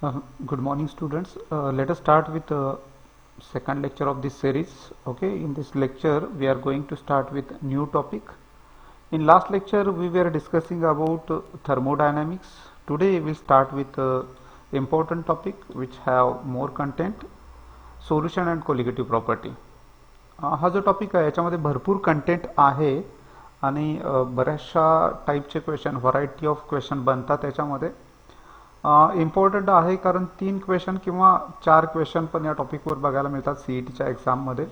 Good morning, students. Let us start with the second lecture of this series. Okay, in this lecture we are going to start with new topic. In last lecture we were discussing about thermodynamics. Today we will start with important topic which have more content, solution and colligative property. हा जो topic आहे याच्यामध्ये भरपूर content आहे आणि बऱ्याचशा टाईपचे question, variety of question बनतात त्याच्यामध्ये. इम्पॉर्टंट आहे कारण 3 क्वेश्चन किंवा 4 क्वेश्चन पण या टॉपिकवर बघायला मिळतात सीईटीच्या एक्झाममध्ये.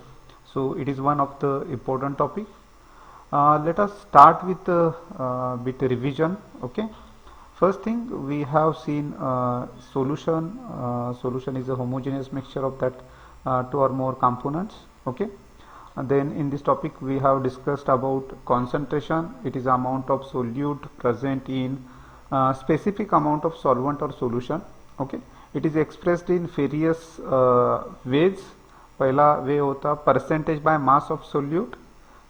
So it is one of the important topic. Let us start with revision. Okay, first thing we have seen solution. Solution is a homogeneous mixture of that 2 or more components. Okay, and then in this topic we have discussed about concentration. It is amount of solute present in specific amount of solvent or solution. Okay, it is expressed in various ways. पहिला वे होता percentage by mass of solute.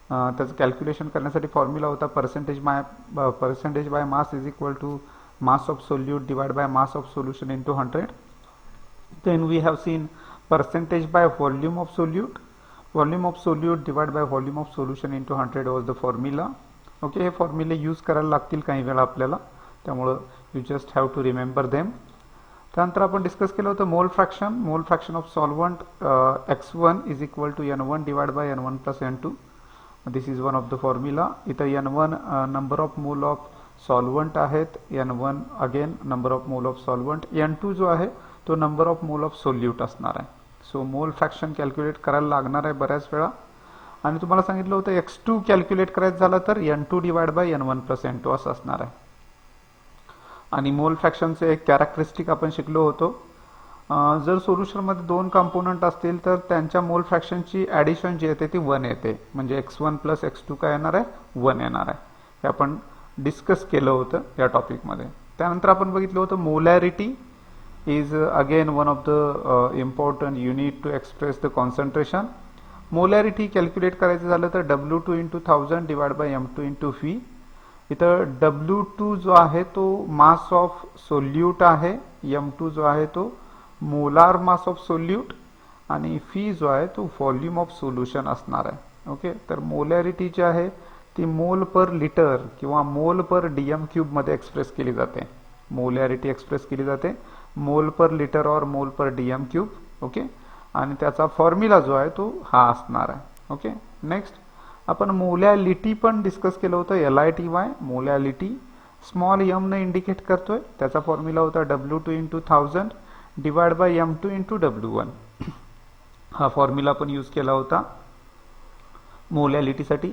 त्याचं calculation करण्यासाठी formula होता percentage by mass is equal to mass of solute divided by mass of solution into 100. Then we have seen percentage by volume of solute. Volume of solute divided by volume of solution into 100 was the formula. Okay, हे फॉर्म्युले use करायला लागतील काही वेळा आपल्याला, त्यामुळे you just have to remember them. त्यानंतर आपण discuss केलं होतं mole fraction of solvent x1 is equal to n1 divide by n1 plus n2. This is one of the formula. इथं n1 number of mole of solvent आहेत, n1 again number of mole of solvent, n2 जो आहे तो number of mole of solute असणार आहे. So मोल fraction calculate करायला लागणार आहे बऱ्याच वेळा. आणि तुम्हाला सांगितलं होतं x2 कॅल्क्युलेट करायचं झालं तर n2 divide by n1 plus n2 असं असणार आहे. आणि मोल फ्रॅक्शनचे एक कॅरेक्टरिस्टिक आपण शिकलो होतो. जर सोल्युशनमध्ये 2 कंपोनंट असतील तर त्यांच्या मोल फ्रॅक्शनची ॲडिशन जी येते ती 1 येते, म्हणजे x1 प्लस x2 काय येणार आहे, 1 येणार आहे. हे आपण डिस्कस केलं होतं या टॉपिकमध्ये. त्यानंतर आपण बघितलं होतं molarity is again one of the important unit to express the concentration. Molarity calculate करायचं झालं तर W2 into 1000 divide by M2 into V. इथं W2 जो आहे तो मास ऑफ सोल्यूट आहे, M2 जो आहे तो मोलार मास ऑफ सोल्यूट, आणि फी जो आहे तो व्हॉल्यूम ऑफ सोल्युशन असणार आहे. ओके, तर मोलॅरिटी जी आहे ती मोल पर लिटर किंवा मोल पर डीएम क्यूब मध्ये एक्सप्रेस केली जाते. मोलॅरिटी एक्सप्रेस केली जाते मोल पर लिटर और मोल पर डीएम क्यूब. ओके, आणि त्याचा फॉर्म्युला जो आहे तो हा असणार आहे. ओके, नेक्स्ट आपण मोलॅलिटी पण डिस्कस केलं होतं, LITY. मोलॅलिटी स्मॉल m ने इंडिकेट करतोय, त्याचा फॉर्म्युला होता W2 into 1000 divide by M2 into W1. हा फॉर्म्युला पण यूज केला होता मोलॅलिटीसाठी.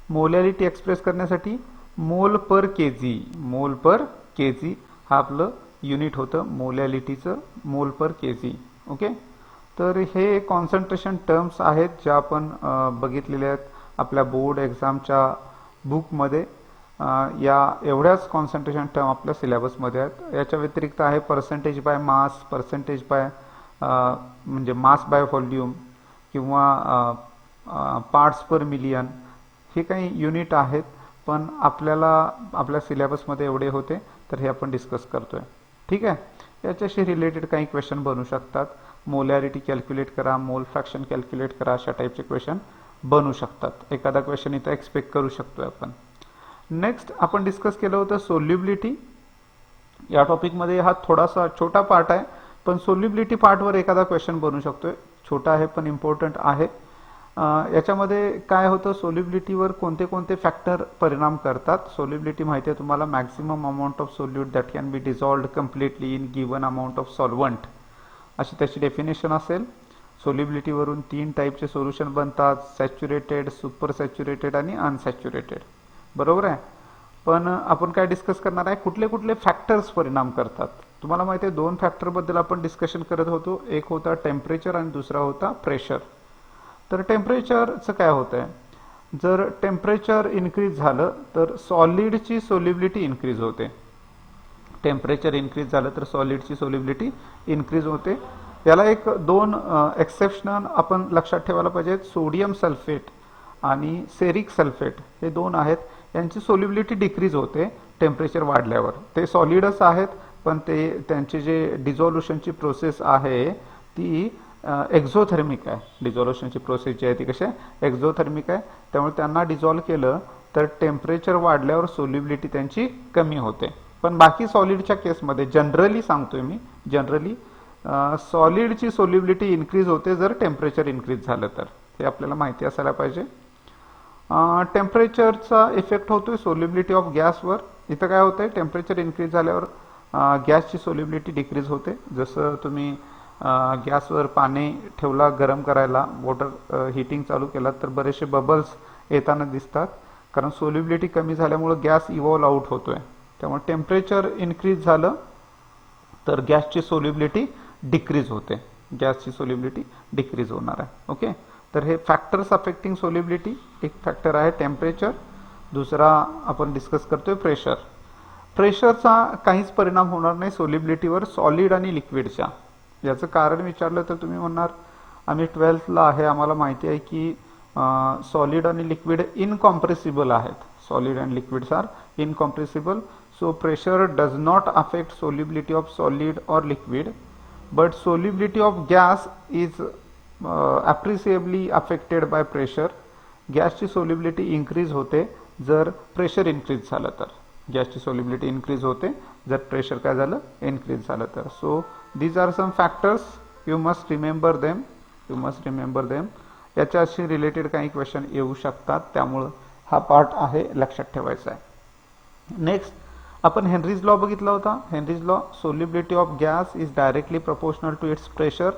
मोलॅलिटी एक्सप्रेस करण्यासाठी मोल पर केजी हा आपलं युनिट होतं मोलॅलिटीचं, मोल पर केजी. ओके, तर हे कॉन्सन्ट्रेशन टर्म्स आहेत ज्या आपण बघितलेल्या आहेत आपल्या बोर्ड एक्झामच्या बुकमध्ये. या एवढ्याच कॉन्सन्ट्रेशन टर्म आपल्या सिलेबसमध्ये आहेत. याच्या व्यतिरिक्त आहे percentage by mass, percentage by म्हणजे मास बाय व्हॉल्यूम किंवा पार्ट्स पर मिलियन. हे काही युनिट आहेत पण आपल्याला आपल्या सिलेबसमध्ये एवढे होते तर हे आपण डिस्कस करतोय. ठीक आहे, याच्याशी रिलेटेड काही क्वेश्चन बनू शकतात. मोलॅरिटी कॅल्क्युलेट करा, मोल फ्रॅक्शन कॅल्क्युलेट करा, अशा टाईपचे क्वेश्चन बनू शकतात. एखादा क्वेश्चन इथं एक्सपेक्ट करू शकतोय आपण. नेक्स्ट आपण डिस्कस केलं होतं सोल्युबिलिटी. या टॉपिकमध्ये हा थोडासा छोटा पार्ट आहे पण सोल्युबिलिटी पार्टवर एखादा क्वेश्चन बनू शकतोय. छोटा आहे पण इम्पॉर्टंट आहे. याच्यामध्ये काय होतं, सोल्युबिलिटीवर कोणते कोणते फॅक्टर परिणाम करतात. सोल्युबिलिटी माहिती आहे तुम्हाला, maximum amount of solute that can be dissolved completely in given amount of solvent, अशी त्याची डेफिनेशन असेल. सोल्युबिलिटीवरून 3 टाईपचे सोल्युशन बनतात, सॅच्युरेटेड, सुपर सॅच्युरेटेड आणि अनसॅच्युरेटेड. बरोबर आहे. पण आपण काय डिस्कस करणार आहे, कुठले कुठले फॅक्टर्स परिणाम करतात. तुम्हाला माहिती आहे 2 फॅक्टरबद्दल आपण डिस्कशन करत होतो. एक होता टेम्परेचर आणि दुसरा होता प्रेशर. तर टेम्परेचरचं काय होत आहे, जर टेम्परेचर इन्क्रीज झालं तर सॉलिडची सोल्युबिलिटी इन्क्रीज होते. टेम्परेचर इन्क्रीज झालं तर सॉलिडची सोल्युबिलिटी इन्क्रीज होते. याला एक 2 एक्सेप्शनल आपण लक्षात ठेवायला पाहिजेत. सोडियम सल्फेट आणि सेरिक सल्फेट हे 2 आहेत, यांची सोल्युबिलिटी डिक्रीज होते टेम्परेचर वाढल्यावर. ते सॉलिडच आहेत पण ते त्यांचे जे डिझोल्युशनची प्रोसेस आहे ती एक्झोथर्मिक आहे. डिझोल्युशनची प्रोसेस जी आहे ती कशी आहे, एक्झोथर्मिक आहे. त्यामुळे त्यांना डिझॉल्व केलं तर टेम्परेचर वाढल्यावर सोल्युबिलिटी त्यांची कमी होते. पण बाकी सॉलिडच्या केसमध्ये जनरली सांगतोय मी, जनरली सॉलिडची सोल्युबिलिटी इन्क्रीज होते जर टेम्परेचर इन्क्रीज झालं तर. हे आपल्याला माहिती असायला पाहिजे. टेम्परेचरचा इफेक्ट होतोय सोल्युबिलिटी ऑफ गॅसवर. इथं काय होतंय, टेम्परेचर इन्क्रीज झाल्यावर गॅसची सोल्युबिलिटी डिक्रीज होते. जसं तुम्ही गॅसवर पाणी ठेवला गरम करायला, वॉटर हीटिंग चालू केला तर बरेचसे बबल्स येताना दिसतात, कारण सोल्युबिलिटी कमी झाल्यामुळे गॅस इव्हॉल्व आउट होतोय. त्यामुळे टेम्परेचर इन्क्रीज झालं तर गॅसची सोल्युबिलिटी डिक्रीज होते, गॅसची सोल्युबिलिटी डिक्रीज होणार आहे. ओके, तर हे फॅक्टर्स अफेक्टिंग सोल्युबिलिटी. एक फॅक्टर आहे टेम्परेचर, दुसरा आपण डिस्कस करतोय प्रेशर. प्रेशरचा काहीच परिणाम होणार नाही सोल्युबिलिटीवर सॉलिड आणि लिक्विडच्या. याचं कारण विचारलं तर तुम्ही म्हणणार आम्ही 12thला आहे, आम्हाला माहिती आहे की सॉलिड आणि लिक्विड इनकॉम्प्रेसिबल आहेत. Solid and liquids are incompressible. So pressure does not affect solubility of solid or liquid, but solubility of gas is appreciably affected by pressure. गॅसची सोल्युबिलिटी इन्क्रीज होते जर प्रेशर इन्क्रीज झालं तर. गॅसची solubility increase होते जर pressure काय झालं, इन्क्रीज झालं तर. So these are some factors, you must remember them, you must remember them. याच्याशी रिलेटेड काही क्वेश्चन येऊ शकतात, त्यामुळं हा पार्ट आहे लक्षात ठेवायचा आहे. नेक्स्ट आपण हेनरीज लॉ बघितला होता. Henry's law, solubility of gas is directly proportional to its pressure.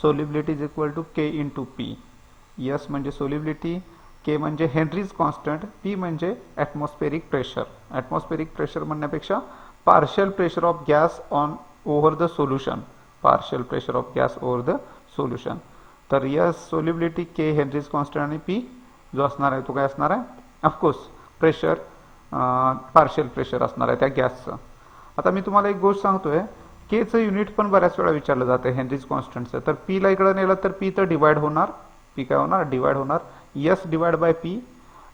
Solubility is equal to K into P. Yes म्हणजे सोल्युबिलिटी, के म्हणजे हेनरीज कॉन्स्टंट, पी म्हणजे ॲटमॉस्फेरिक प्रेशर. ॲटमॉस्फेरिक प्रेशर म्हणण्यापेक्षा partial pressure of gas on over the solution, partial pressure of gas over the solution. तर yes solubility K Henry's constant आणि P जो असणार आहे तो काय असणार आहे, ऑफकोर्स प्रेशर, पार्शियल प्रेशर असणार आहे त्या गॅसचं. आता मी तुम्हाला एक गोष्ट सांगतोय, केचं युनिट पण बऱ्याच वेळा विचारलं जातं हेनरीज कॉन्स्टंटचं. तर पीला इकडे नेलं तर पी तर डिवाइड होणार, पी काय होणार, डिवाइड होणार. S divide by P.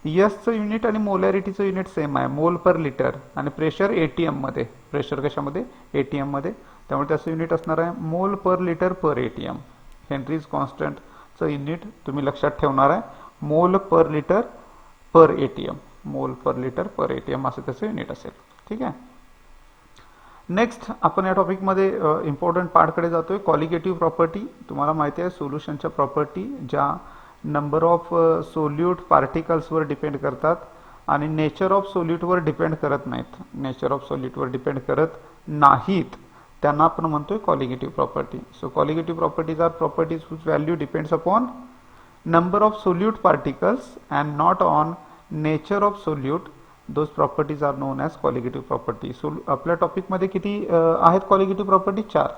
यसचं युनिट आणि मोलॅरिटीचं युनिट सेम आहे, मोल पर लिटर, आणि प्रेशर एटीएम मध्ये. प्रेशर कशामध्ये, एटीएम मध्ये. त्यामुळे त्याचं युनिट असणार आहे mole per litre per ATM. Henry's कॉन्स्टंटचं युनिट तुम्ही लक्षात ठेवणार आहे mole per litre per ATM. मोल पर लिटर पर एटीएम असं त्याचं युनिट असेल. ठीक आहे. नेक्स्ट आपण या टॉपिकमध्ये इम्पॉर्टंट पार्टकडे जातोय, क्वालिटेटिव्ह प्रॉपर्टी. तुम्हाला माहिती आहे सोल्युशनच्या प्रॉपर्टी ज्या नंबर ऑफ सोल्यूट पार्टिकल्सवर डिपेंड करतात आणि नेचर ऑफ सोल्यूटवर डिपेंड करत नाहीत. नेचर ऑफ सोल्यूटवर डिपेंड करत नाहीत त्यांना आपण म्हणतोय qualitative property. So qualitative properties are properties whose value depends upon number of solute particles and not on nature of solute. Those properties are known as qualitative property. So आपल्या topic मध्ये किती आहेत qualitative property, 4.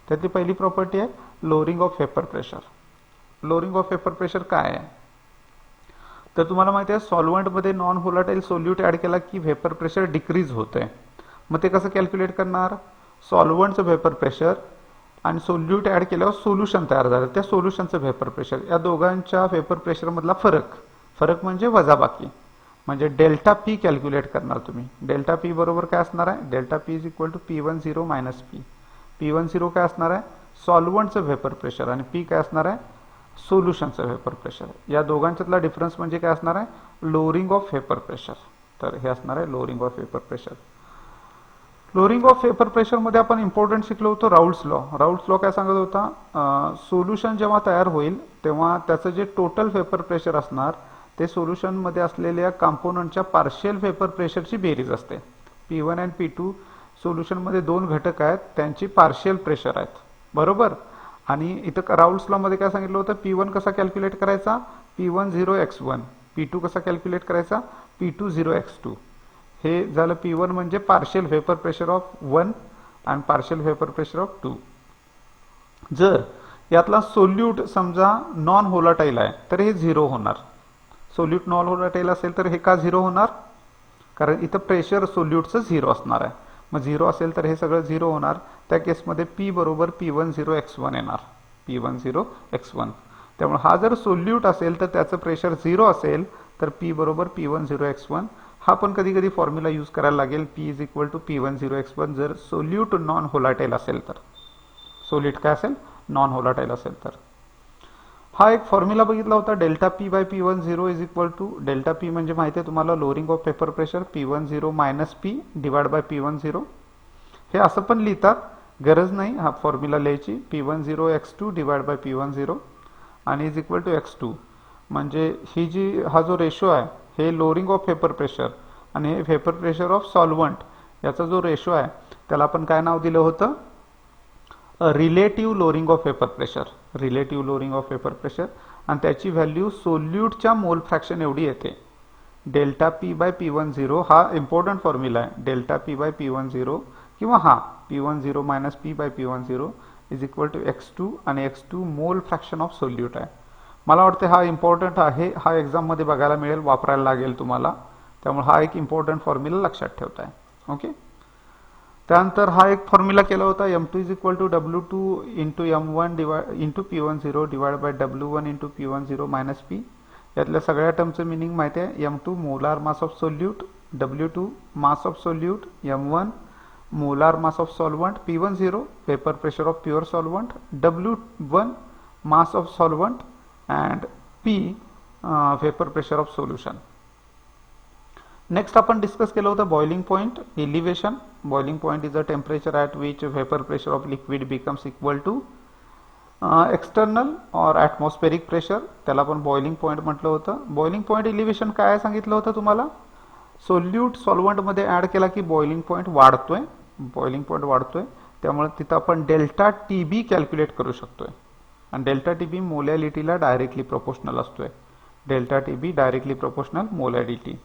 त्यातली पहिली property आहे lowering of vapour pressure. Lowering of vapour pressure काय आहे तर तुम्हाला माहिती आहे सॉल्व्हंट मध्ये नॉन व्होलाटाईल सोल्यूट ऍड केला की वेपर प्रेशर डिक्रीज होते. मग ते कसं कॅल्क्युलेट करणार, सॉल्व्हंटचं वेपर प्रेशर आणि सोल्यूट ऍड केल्यावर सोल्युशन तयार झालं, त्या सोल्युशनचं वेपर प्रेशर, या दोघांच्या वेपर प्रेशर मधला फरक म्हणजे वजाबाकी, म्हणजे डेल्टा पी कॅल्क्युलेट करणार तुम्ही. डेल्टा पी बरोबर काय असणार आहे, delta P is equal to P10 minus P. P10 काय असणार आहे, सॉल्व्हंटचं वेपर प्रेशर, आणि पी काय असणार आहे, सोल्युशनचं वेपर प्रेशर. या दोघांच्यातला डिफरन्स म्हणजे काय असणार आहे, लोअरिंग ऑफ वेपर प्रेशर. तर हे असणार आहे lowering of vapour pressure. Lowering of vapour pressure मध्ये आपण इम्पॉर्टंट शिकलो होतो राऊल्ट्स लॉ. राऊल्ट्स लॉ काय सांगत होता, सोल्युशन जेव्हा तयार होईल तेव्हा त्याचं जे टोटल वेपर प्रेशर असणार ते सोल्युशन मध्ये असलेल्या कंपोनंटच्या पार्शियल वेपर प्रेशरची बेरीज असते. P1 आणि P2 सोल्युशन मध्ये 2 घटक आहेत, त्यांची पार्शियल प्रेशर आहेत, बरोबर. आणि इथं राऊल्ट्स लॉ मध्ये काय सांगितलं होतं, P1 कसा कॅल्क्युलेट करायचा, P10x1. P2 कसा कॅल्क्युलेट करायचा, P20x2. हे झालं P1 म्हणजे पार्शियल वेपर प्रेशर ऑफ 1 आणि पार्शियल वेपर प्रेशर ऑफ 2. जर यातला सोल्यूट समजा नॉन व्होलाटाईल आहे तर हे 0 होणार. सोल्यूट नॉन व्होलाटाईल असेल तर हे का 0 होणार, कारण इथं प्रेशर सोल्यूटचं 0 असणार आहे. मग 0 असेल तर हे सगळं 0 होणार. त्या केसमध्ये P बरोबर P10x1 येणार, P10x1. त्यामुळे हा जर सोल्यूट असेल तर त्याचं प्रेशर 0 असेल तर P बरोबर P10x1. हा पण कधी कधी फॉर्म्युला यूज करायला लागेल, P is equal to P10x1 जर सोल्यूट नॉन होलाटाईल असेल तर. सोलिड काय असेल, नॉन होलाटाईल असेल तर. हा एक फॉर्म्युला बघितला होता, delta P by P10 is equal to, delta P म्हणजे माहिती आहे तुम्हाला lowering of paper pressure, P10 minus P divide by P10. हे असं पण लिहितात, गरज नाही हा फॉर्म्युला लिहायची, P10 x2 divide by P10 आणि इज इक्वल टू x2. म्हणजे ही जी हा जो रेशो आहे हे लोअरिंग ऑफ पेपर प्रेशर आणि हे पेपर प्रेशर ऑफ सॉल्व्हंट याचा जो रेशो आहे त्याला आपण काय नाव दिलं होतं, relative lowering of paper pressure. Relative lowering of paper pressure आणि त्याची व्हॅल्यू सोल्यूटच्या मोल फ्रॅक्शन एवढी येते. डेल्टा P बाय P10 हा इम्पॉर्टंट फॉर्म्युला आहे. डेल्टा P बाय P10 किंवा हा P10 minus P by P10 is equal to x2 आणि x2 मोल फ्रॅक्शन ऑफ सोल्यूट आहे. मला वाटतं हा इम्पॉर्टंट आहे, हा एक्झाममध्ये बघायला मिळेल, वापरायला लागेल तुम्हाला, त्यामुळे हा एक इम्पॉर्टंट फॉर्म्युला लक्षात ठेवता आहे. ओके. त्यानंतर हा एक फॉर्म्युला केला होता, m2 is equal to W2 into M1 into P10 divide by W1 into P10 minus P. यातल्या सगळ्या टर्मचं मिनिंग माहिती आहे. M2 molar mass of solute, W2 mass of solute, M1 molar mass of solvent, P10 vapour pressure of pure solvent, W1 mass of solvent and P vapor pressure of solution. Next आपण discuss केलं होतं boiling point, elevation. Boiling point is a temperature at which vapour pressure of liquid becomes equal to external or atmospheric pressure, त्याला आपण boiling point म्हटलं होतं. Boiling point elevation काय सांगितलं होतं तुम्हाला, सोल्यूट सॉल्वंटमध्ये ॲड केला की बॉइलिंग पॉइंट वाढतोय, बॉइलिंग पॉइंट वाढतोय, त्यामुळे तिथं आपण डेल्टा TB कॅल्क्युलेट करू शकतोय आणि डेल्टा TB मोलॅलिटीला डायरेक्टली प्रोपोर्शनल असतोय. Delta TB directly proportional molality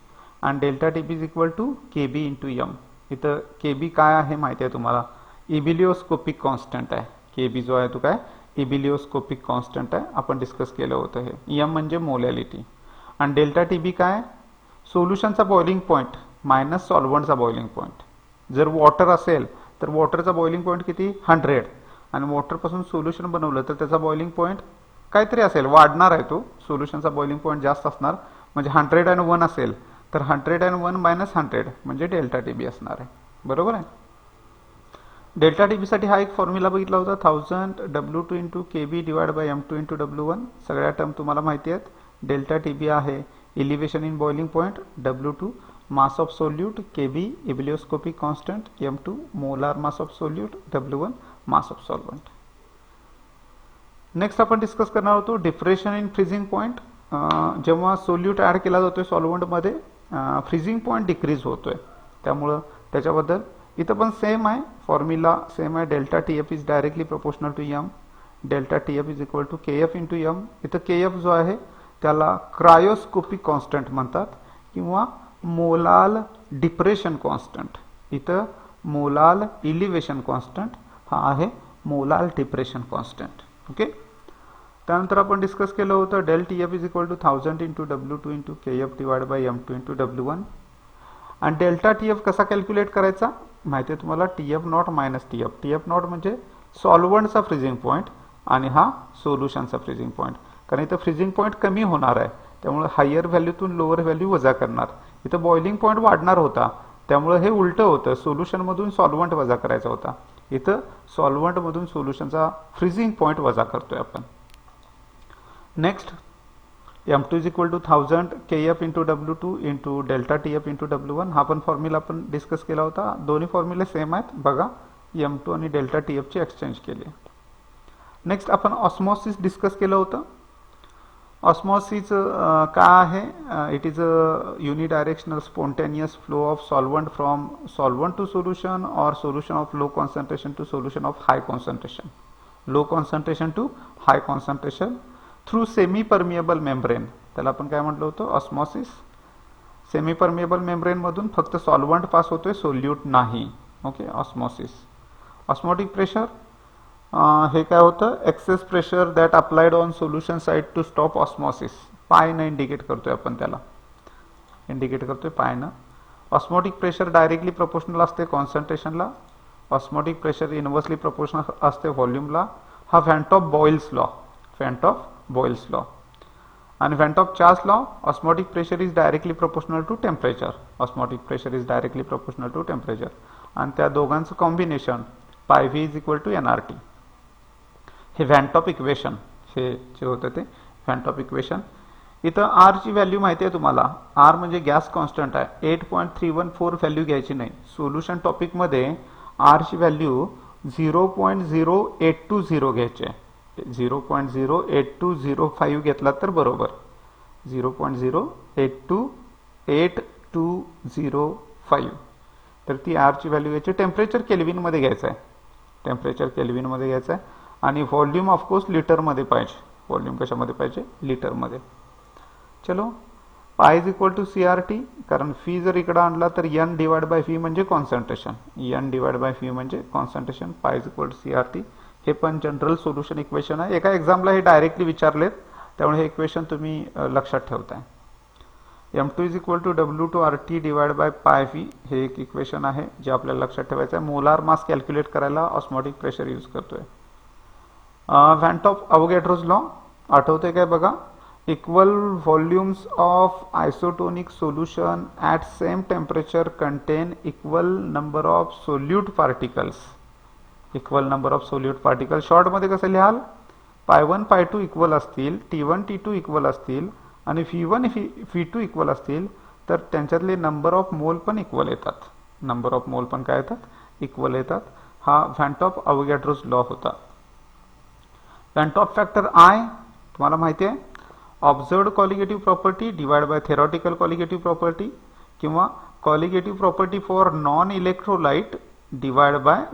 आणि delta TB is equal to KB into M. इथं KB काय आहे माहिती आहे तुम्हाला, इबिलिओस्कोपिक कॉन्स्टंट आहे. KB जो आहे तो काय, इबिलिओस्कोपिक कॉन्स्टंट आहे, आपण डिस्कस केलं होतं हे. M म्हणजे मोलॅलिटी आणि डेल्टा TB काय, सोल्युशनचा बॉइलिंग पॉइंट मायनस सॉल्वंटचा बॉइलिंग पॉइंट. जर वॉटर असेल तर वॉटरचा बॉइलिंग पॉइंट किती, 100, आणि वॉटरपासून सोल्युशन बनवलं तर त्याचा बॉइलिंग पॉइंट काहीतरी असेल, वाढणार आहे तो. सोल्युशनचा बॉइलिंग पॉइंट जास्त असणार, म्हणजे 101 असेल तर 101 मायनस 100 म्हणजे डेल्टा TB असणार आहे. बरोबर आहे. डेल्टा TB साठी हा एक फॉर्म्युला बघितला होता, 1000 W2 into KB divide by M2 into W1. सगळ्या टर्म तुम्हाला माहिती आहेत. डेल्टा TB आहे elevation in boiling point, W2 mass of solute, KB ebullioscopic constant, M2 molar mass of solute, W1 mass of solvent. Next आपण discuss करणार होतो depression in freezing point. जेव्हा solute add केला जातोय सॉल्वंटमध्ये फ्रीजिंग पॉइंट डिक्रीज होतोय, त्यामुळं त्याच्याबद्दल इथं पण सेम आहे, फॉर्म्युला सेम आहे. Delta TF is directly proportional to M. Delta TF is equal to KF into M. इथं KF जो आहे त्याला क्रायोस्कोपिक कॉन्स्टंट म्हणतात किंवा मोलाल डिप्रेशन कॉन्स्टंट. इथं मोलाल इलिव्हेशन कॉन्स्टंट, हा आहे मोलाल डिप्रेशन कॉन्स्टंट. ओके. त्यानंतर आपण डिस्कस केलं होतं delta TF is equal to 1000 into W2 into KF divide by M2 into W1. आणि डेल्टा TF कसा कॅल्क्युलेट करायचा माहिती आहे तुम्हाला, TF not minus TF. TF not म्हणजे सॉल्वंटचा फ्रीजिंग पॉइंट आणि हा सोल्युशनचा फ्रीजिंग पॉइंट. कारण इथं फ्रीजिंग पॉइंट कमी होणार आहे, त्यामुळे हायर व्हॅल्यूतून लोअर व्हॅल्यू वजा करणार. इथं बॉइलिंग पॉइंट वाढणार होता, त्यामुळे हे उलटं होतं, सोल्युशनमधून सॉल्वंट वजा करायचा होता. इथं सॉल्वंटमधून सोल्युशनचा फ्रीजिंग पॉइंट वजा करतोय आपण. Next M2 is equal to 1000 KF into W2 into delta TF into W1. हा पण फॉर्म्युला आपण डिस्कस केला होता. दोन्ही फॉर्म्युले सेम आहेत बघा, M2 आणि डेल्टा TF ची एक्सचेंज केली. नेक्स्ट आपण ऑस्मॉसिस डिस्कस केलं होतं. ऑस्मॉसिस काय आहे, it is a unidirectional spontaneous flow of solvent from solvent to solution और solution of low concentration to solution of high concentration, low concentration to high concentration through semi permeable membrane. त्याला आपण काय म्हटलं होतं, osmosis. Semi permeable membrane मधून फक्त solvent pass होतोय, solute नाही. ओके. ऑस्मॉसिस. ऑस्मोटिक प्रेशर हे काय होतं, excess pressure that applied on solution side to stop osmosis. पायनं इंडिकेट करतोय आपण, त्याला इंडिकेट करतोय पायनं. ऑस्मोटिक प्रेशर डायरेक्टली प्रोपोर्शनल असते कॉन्सन्ट्रेशनला. ऑस्मोटिक प्रेशर इनव्हर्सली प्रोपोर्शनल असते व्हॉल्यूमला. हा van't Hoff Boyle's law, van't Hoff Boyle's law. आणि Van top Charles law, osmotic pressure is directly proportional to temperature. Osmotic pressure is directly proportional to temperature. आणि त्या दोघांचं combination pi V is equal to NRT. हे Van top equation हे जे होतं ते Van top equation. इथं R ची व्हॅल्यू माहिती आहे तुम्हाला. आर म्हणजे गॅस कॉन्स्टंट आहे. 8.314 व्हॅल्यू घ्यायची नाही. सोल्युशन टॉपिक मध्ये आर ची व्हॅल्यू 0.0820 घ्यायची आहे. 0.08205 घेतला तर बरोबर. 0.082082005 तर ती आर ची व्हॅल्यू घ्यायची. टेम्परेचर केल्विन मध्ये घ्यायचं आहे. टेम्परेचर केल्विन मध्ये घ्यायचं आहे. आणि व्हॉल्यूम ऑफकोर्स लिटर मध्ये पाहिजे. व्हॉल्यूम कशामध्ये पाहिजे? लिटर मध्ये. चलो पाय इज इक्वल टू CRT, कारण फी जर इकडे आणला तर N डिवाइड बाय फी म्हणजे concentration. N divide by fee म्हणजे कॉन्सन्ट्रेशन. पाय इज इक्वल टू CRT. हे पण जनरल सोल्युशन इक्वेशन आहे. एका एक्झामला हे डायरेक्टली विचारलेत, त्यामुळे हे इक्वेशन तुम्ही लक्षात ठेवताय. M2 is equal to W2RT divide by pi फी हे एक इक्वेशन आहे जे आपल्याला लक्षात ठेवायचं आहे. मोलार मास कॅल्क्युलेट करायला ऑस्मोटिक प्रेशर यूज करतोय. व्हॅन टॉप अवोगॅड्रोज लॉ आठवतंय काय बघा. Equal volumes of isotonic solution at same temperature contain equal number of solute particles. Equal number of solute particle शॉर्टमध्ये कसं लिहाल? पाय1 पाय2 इक्वल असतील, T1 T2 इक्वल असतील आणि V1 V2 इक्वल असतील तर त्यांच्यातले नंबर ऑफ मोल पण इक्वल येतात. नंबर ऑफ मोल पण काय येतात? इक्वल येतात. हा व्हॅन टॉप अवोगॅड्रोज लॉ होता. व्हॅन टॉप फॅक्टर I तुम्हाला माहिती आहे. Observed colligative property divide by theoretical colligative property किंवा colligative property for non electrolyte divide by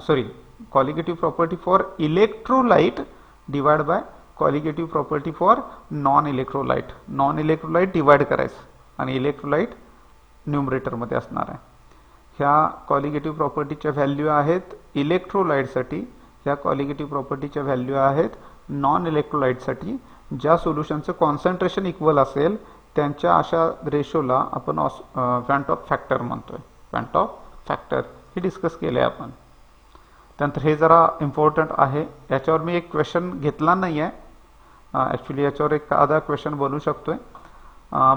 colligative property for electrolyte divide by colligative property for non electrolyte. Non electrolyte divide करायचं आणि electrolyte न्यूमरेटरमध्ये असणार आहे. ह्या colligative प्रॉपर्टीच्या value आहेत इलेक्ट्रोलाइटसाठी. ह्या colligative प्रॉपर्टीच्या व्हॅल्यू आहेत नॉन इलेक्ट्रोलाइटसाठी. ज्या सोल्युशनचं कॉन्सन्ट्रेशन इक्वल असेल त्यांच्या अशा रेशोला आपण व्हॅन टॉप फॅक्टर म्हणतोय. व्हॅन टॉप फॅक्टर हे डिस्कस केलंय आपण. त्यानंतर हे जरा इम्पॉर्टंट आहे. याच्यावर मी एक क्वेश्चन घेतला नाही आहे. ॲक्च्युली याच्यावर एक आधा क्वेश्चन बनवू शकतोय,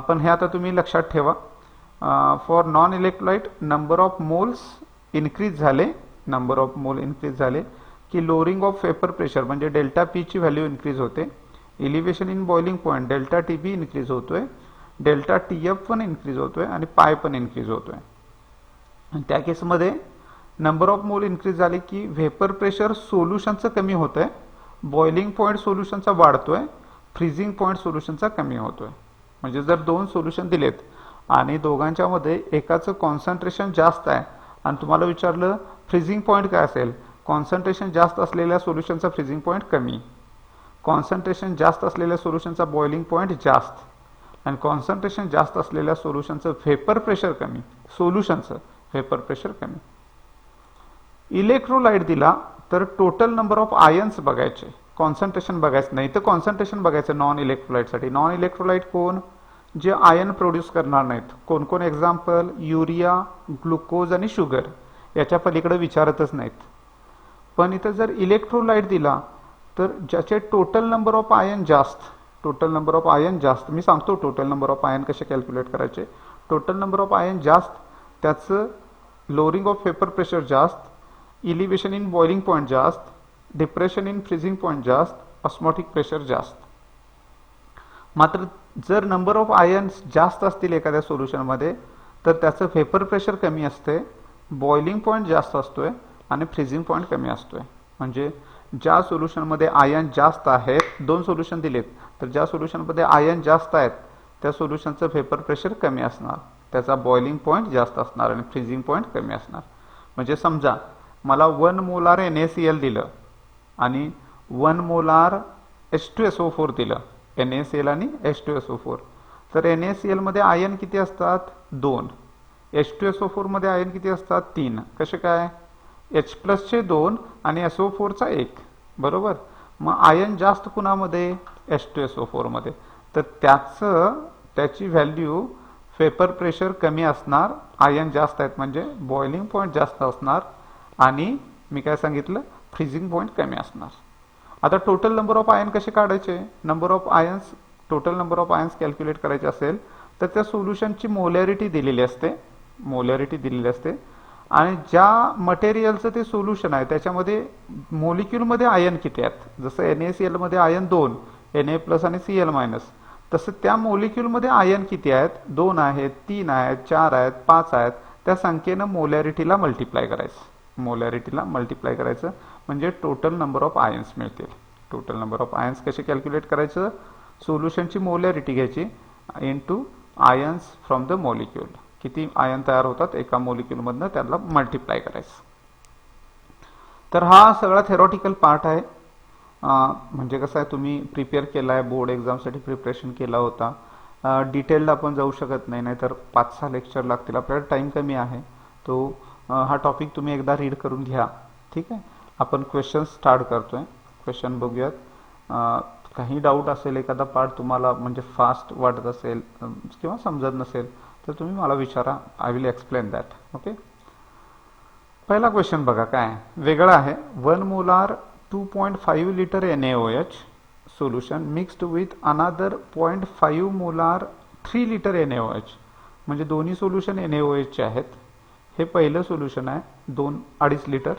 पण हे आता तुम्ही लक्षात ठेवा. For non electrolyte number of moles increase झाले. नंबर ऑफ मोल इन्क्रीज झाले की लोअरिंग ऑफ वेपर प्रेशर म्हणजे डेल्टा पी ची व्हॅल्यू इन्क्रीज होते. Elevation in boiling point delta TB increase होतोय. डेल्टा TF पण इन्क्रीज होतोय आणि पाय पण इन्क्रीज होतोय. आणि त्या केसमध्ये नंबर ऑफ मोल इन्क्रीज झाले की व्हेपर प्रेशर सोल्युशनचं कमी होतंय. बॉइलिंग पॉइंट सोल्युशनचा वाढतोय. फ्रीजिंग पॉइंट सोल्युशनचा कमी होतोय. म्हणजे जर दोन सोल्युशन दिलेत आणि दोघांच्या मध्ये एकाचं कॉन्सन्ट्रेशन जास्त आहे आणि तुम्हाला विचारलं फ्रीजिंग पॉइंट काय असेल, कॉन्सन्ट्रेशन जास्त असलेल्या सोल्युशनचा फ्रीजिंग पॉइंट कमी, कॉन्सन्ट्रेशन जास्त असलेल्या सोल्युशनचा बॉइलिंग पॉइंट जास्त आणि कॉन्सन्ट्रेशन जास्त असलेल्या सोल्युशनचं व्हेपर प्रेशर कमी, सोल्युशनचं व्हेपर प्रेशर कमी. इलेक्ट्रोलाइट दिला तर टोटल नंबर ऑफ आयन्स बघायचे, कॉन्सन्ट्रेशन बघायचं नाही. तर कॉन्सन्ट्रेशन बघायचं नॉन इलेक्ट्रोलाइटसाठी. नॉन इलेक्ट्रोलाइट कोण? जे आयन प्रोड्यूस करणार नाहीत. कोण कोण? एक्झाम्पल युरिया, ग्लुकोज आणि शुगर. याच्या पलीकडे विचारतच नाहीत. पण इथं जर इलेक्ट्रोलाइट दिला तर ज्याचे टोटल नंबर ऑफ आयन जास्त, टोटल नंबर ऑफ आयन जास्त, मी सांगतो टोटल नंबर ऑफ आयन कसे कॅल्क्युलेट करायचे. टोटल नंबर ऑफ आयन जास्त, त्याचं लोअरिंग ऑफ वेपर प्रेशर जास्त, इलिव्हेशन इन बॉइलिंग पॉइंट जास्त, डिप्रेशन इन फ्रीजिंग पॉइंट जास्त, ऑस्मॉटिक प्रेशर जास्त. मात्र जर नंबर ऑफ आयन्स जास्त असतील एखाद्या सोल्युशनमध्ये तर त्याचं व्हेपर प्रेशर कमी असते, बॉइलिंग पॉइंट जास्त असतोय आणि फ्रीजिंग पॉइंट कमी असतोय. म्हणजे ज्या सोल्युशनमध्ये आयन जास्त आहेत, दोन सोल्युशन दिलेत तर ज्या सोल्युशनमध्ये आयन जास्त आहेत त्या सोल्युशनचं व्हेपर प्रेशर कमी असणार, त्याचा बॉइलिंग पॉइंट जास्त असणार आणि फ्रीजिंग पॉइंट कमी असणार. म्हणजे समजा मला 1 मोलार NaCl दिलं आणि 1 मोलार H2SO4 दिलं, NaCl आणि H2SO4. तर NaCl मध्ये आयन किती असतात? 2. H2SO4 मध्ये आयन किती असतात? 3. कसे काय? H+ चे 2 आणि SO4 चा 1. बरोबर. मग आयन जास्त कुणामध्ये? H2SO4 मध्ये. तर त्याची व्हॅल्यू वेपर प्रेशर कमी असणार, आयन जास्त आहेत म्हणजे बॉइलिंग पॉइंट जास्त असणार आणि मी काय सांगितलं, फ्रीजिंग पॉइंट कमी असणार. आता टोटल नंबर ऑफ आयन कसे काढायचे? Number of ions total number of ions calculate करायचे असेल तर त्या सोल्युशनची मोलॅरिटी दिलेली असते आणि ज्या मटेरियलचं ते सोल्युशन आहे त्याच्यामध्ये मोलिक्यूलमध्ये आयन किती आहेत, जसं NaCl मध्ये आयन 2, Na+ आणि Cl-, तसं त्या मोलिक्यूलमध्ये आयन किती आहेत, 2 आहेत, 3 आहेत, 4 आहेत, 5 आहेत, त्या संख्येनं मोलॅरिटीला मल्टिप्लाय करायचं म्हणजे टोटल नंबर ऑफ आयन्स मिळतील. टोटल नंबर ऑफ आयन्स कसे कॅल्क्युलेट करायचं, सोल्युशनची मोलॅरिटी घ्यायची into ions from the molecule, किती आयन तयार होतात एका मोलिक्यूलमधनं त्याला मल्टिप्लाय करायचं. तर हा सगळा थेरॉटिकल पार्ट आहे. म्हणजे कसं आहे, तुम्ही प्रिपेअर केला आहे, बोर्ड एक्झामसाठी प्रिपरेशन केला होता. डिटेल्ड आपण जाऊ शकत नाही, नाहीतर 5-6 लेक्चर लागतील, आपल्याला टाईम कमी आहे. तो हा टॉपिक तुम्ही एकदा रीड करून घ्या. ठीक आहे, आपण क्वेश्चन स्टार्ट करतोय. क्वेश्चन बघूयात. काही डाऊट असेल, एखादा पार्ट तुम्हाला म्हणजे फास्ट वाटत असेल किंवा समजत नसेल तर तुम्ही मला विचारा, I will explain that. Okay, पहिला क्वेश्चन बघा काय वेगळा आहे. 1 molar 2.5 litre NaOH solution mixed with another 0.5 molar 3 litre NaOH, म्हणजे दोन्ही सोल्युशन NaOH चे आहेत. हे पहिलं सोल्युशन आहे 2.5 लिटर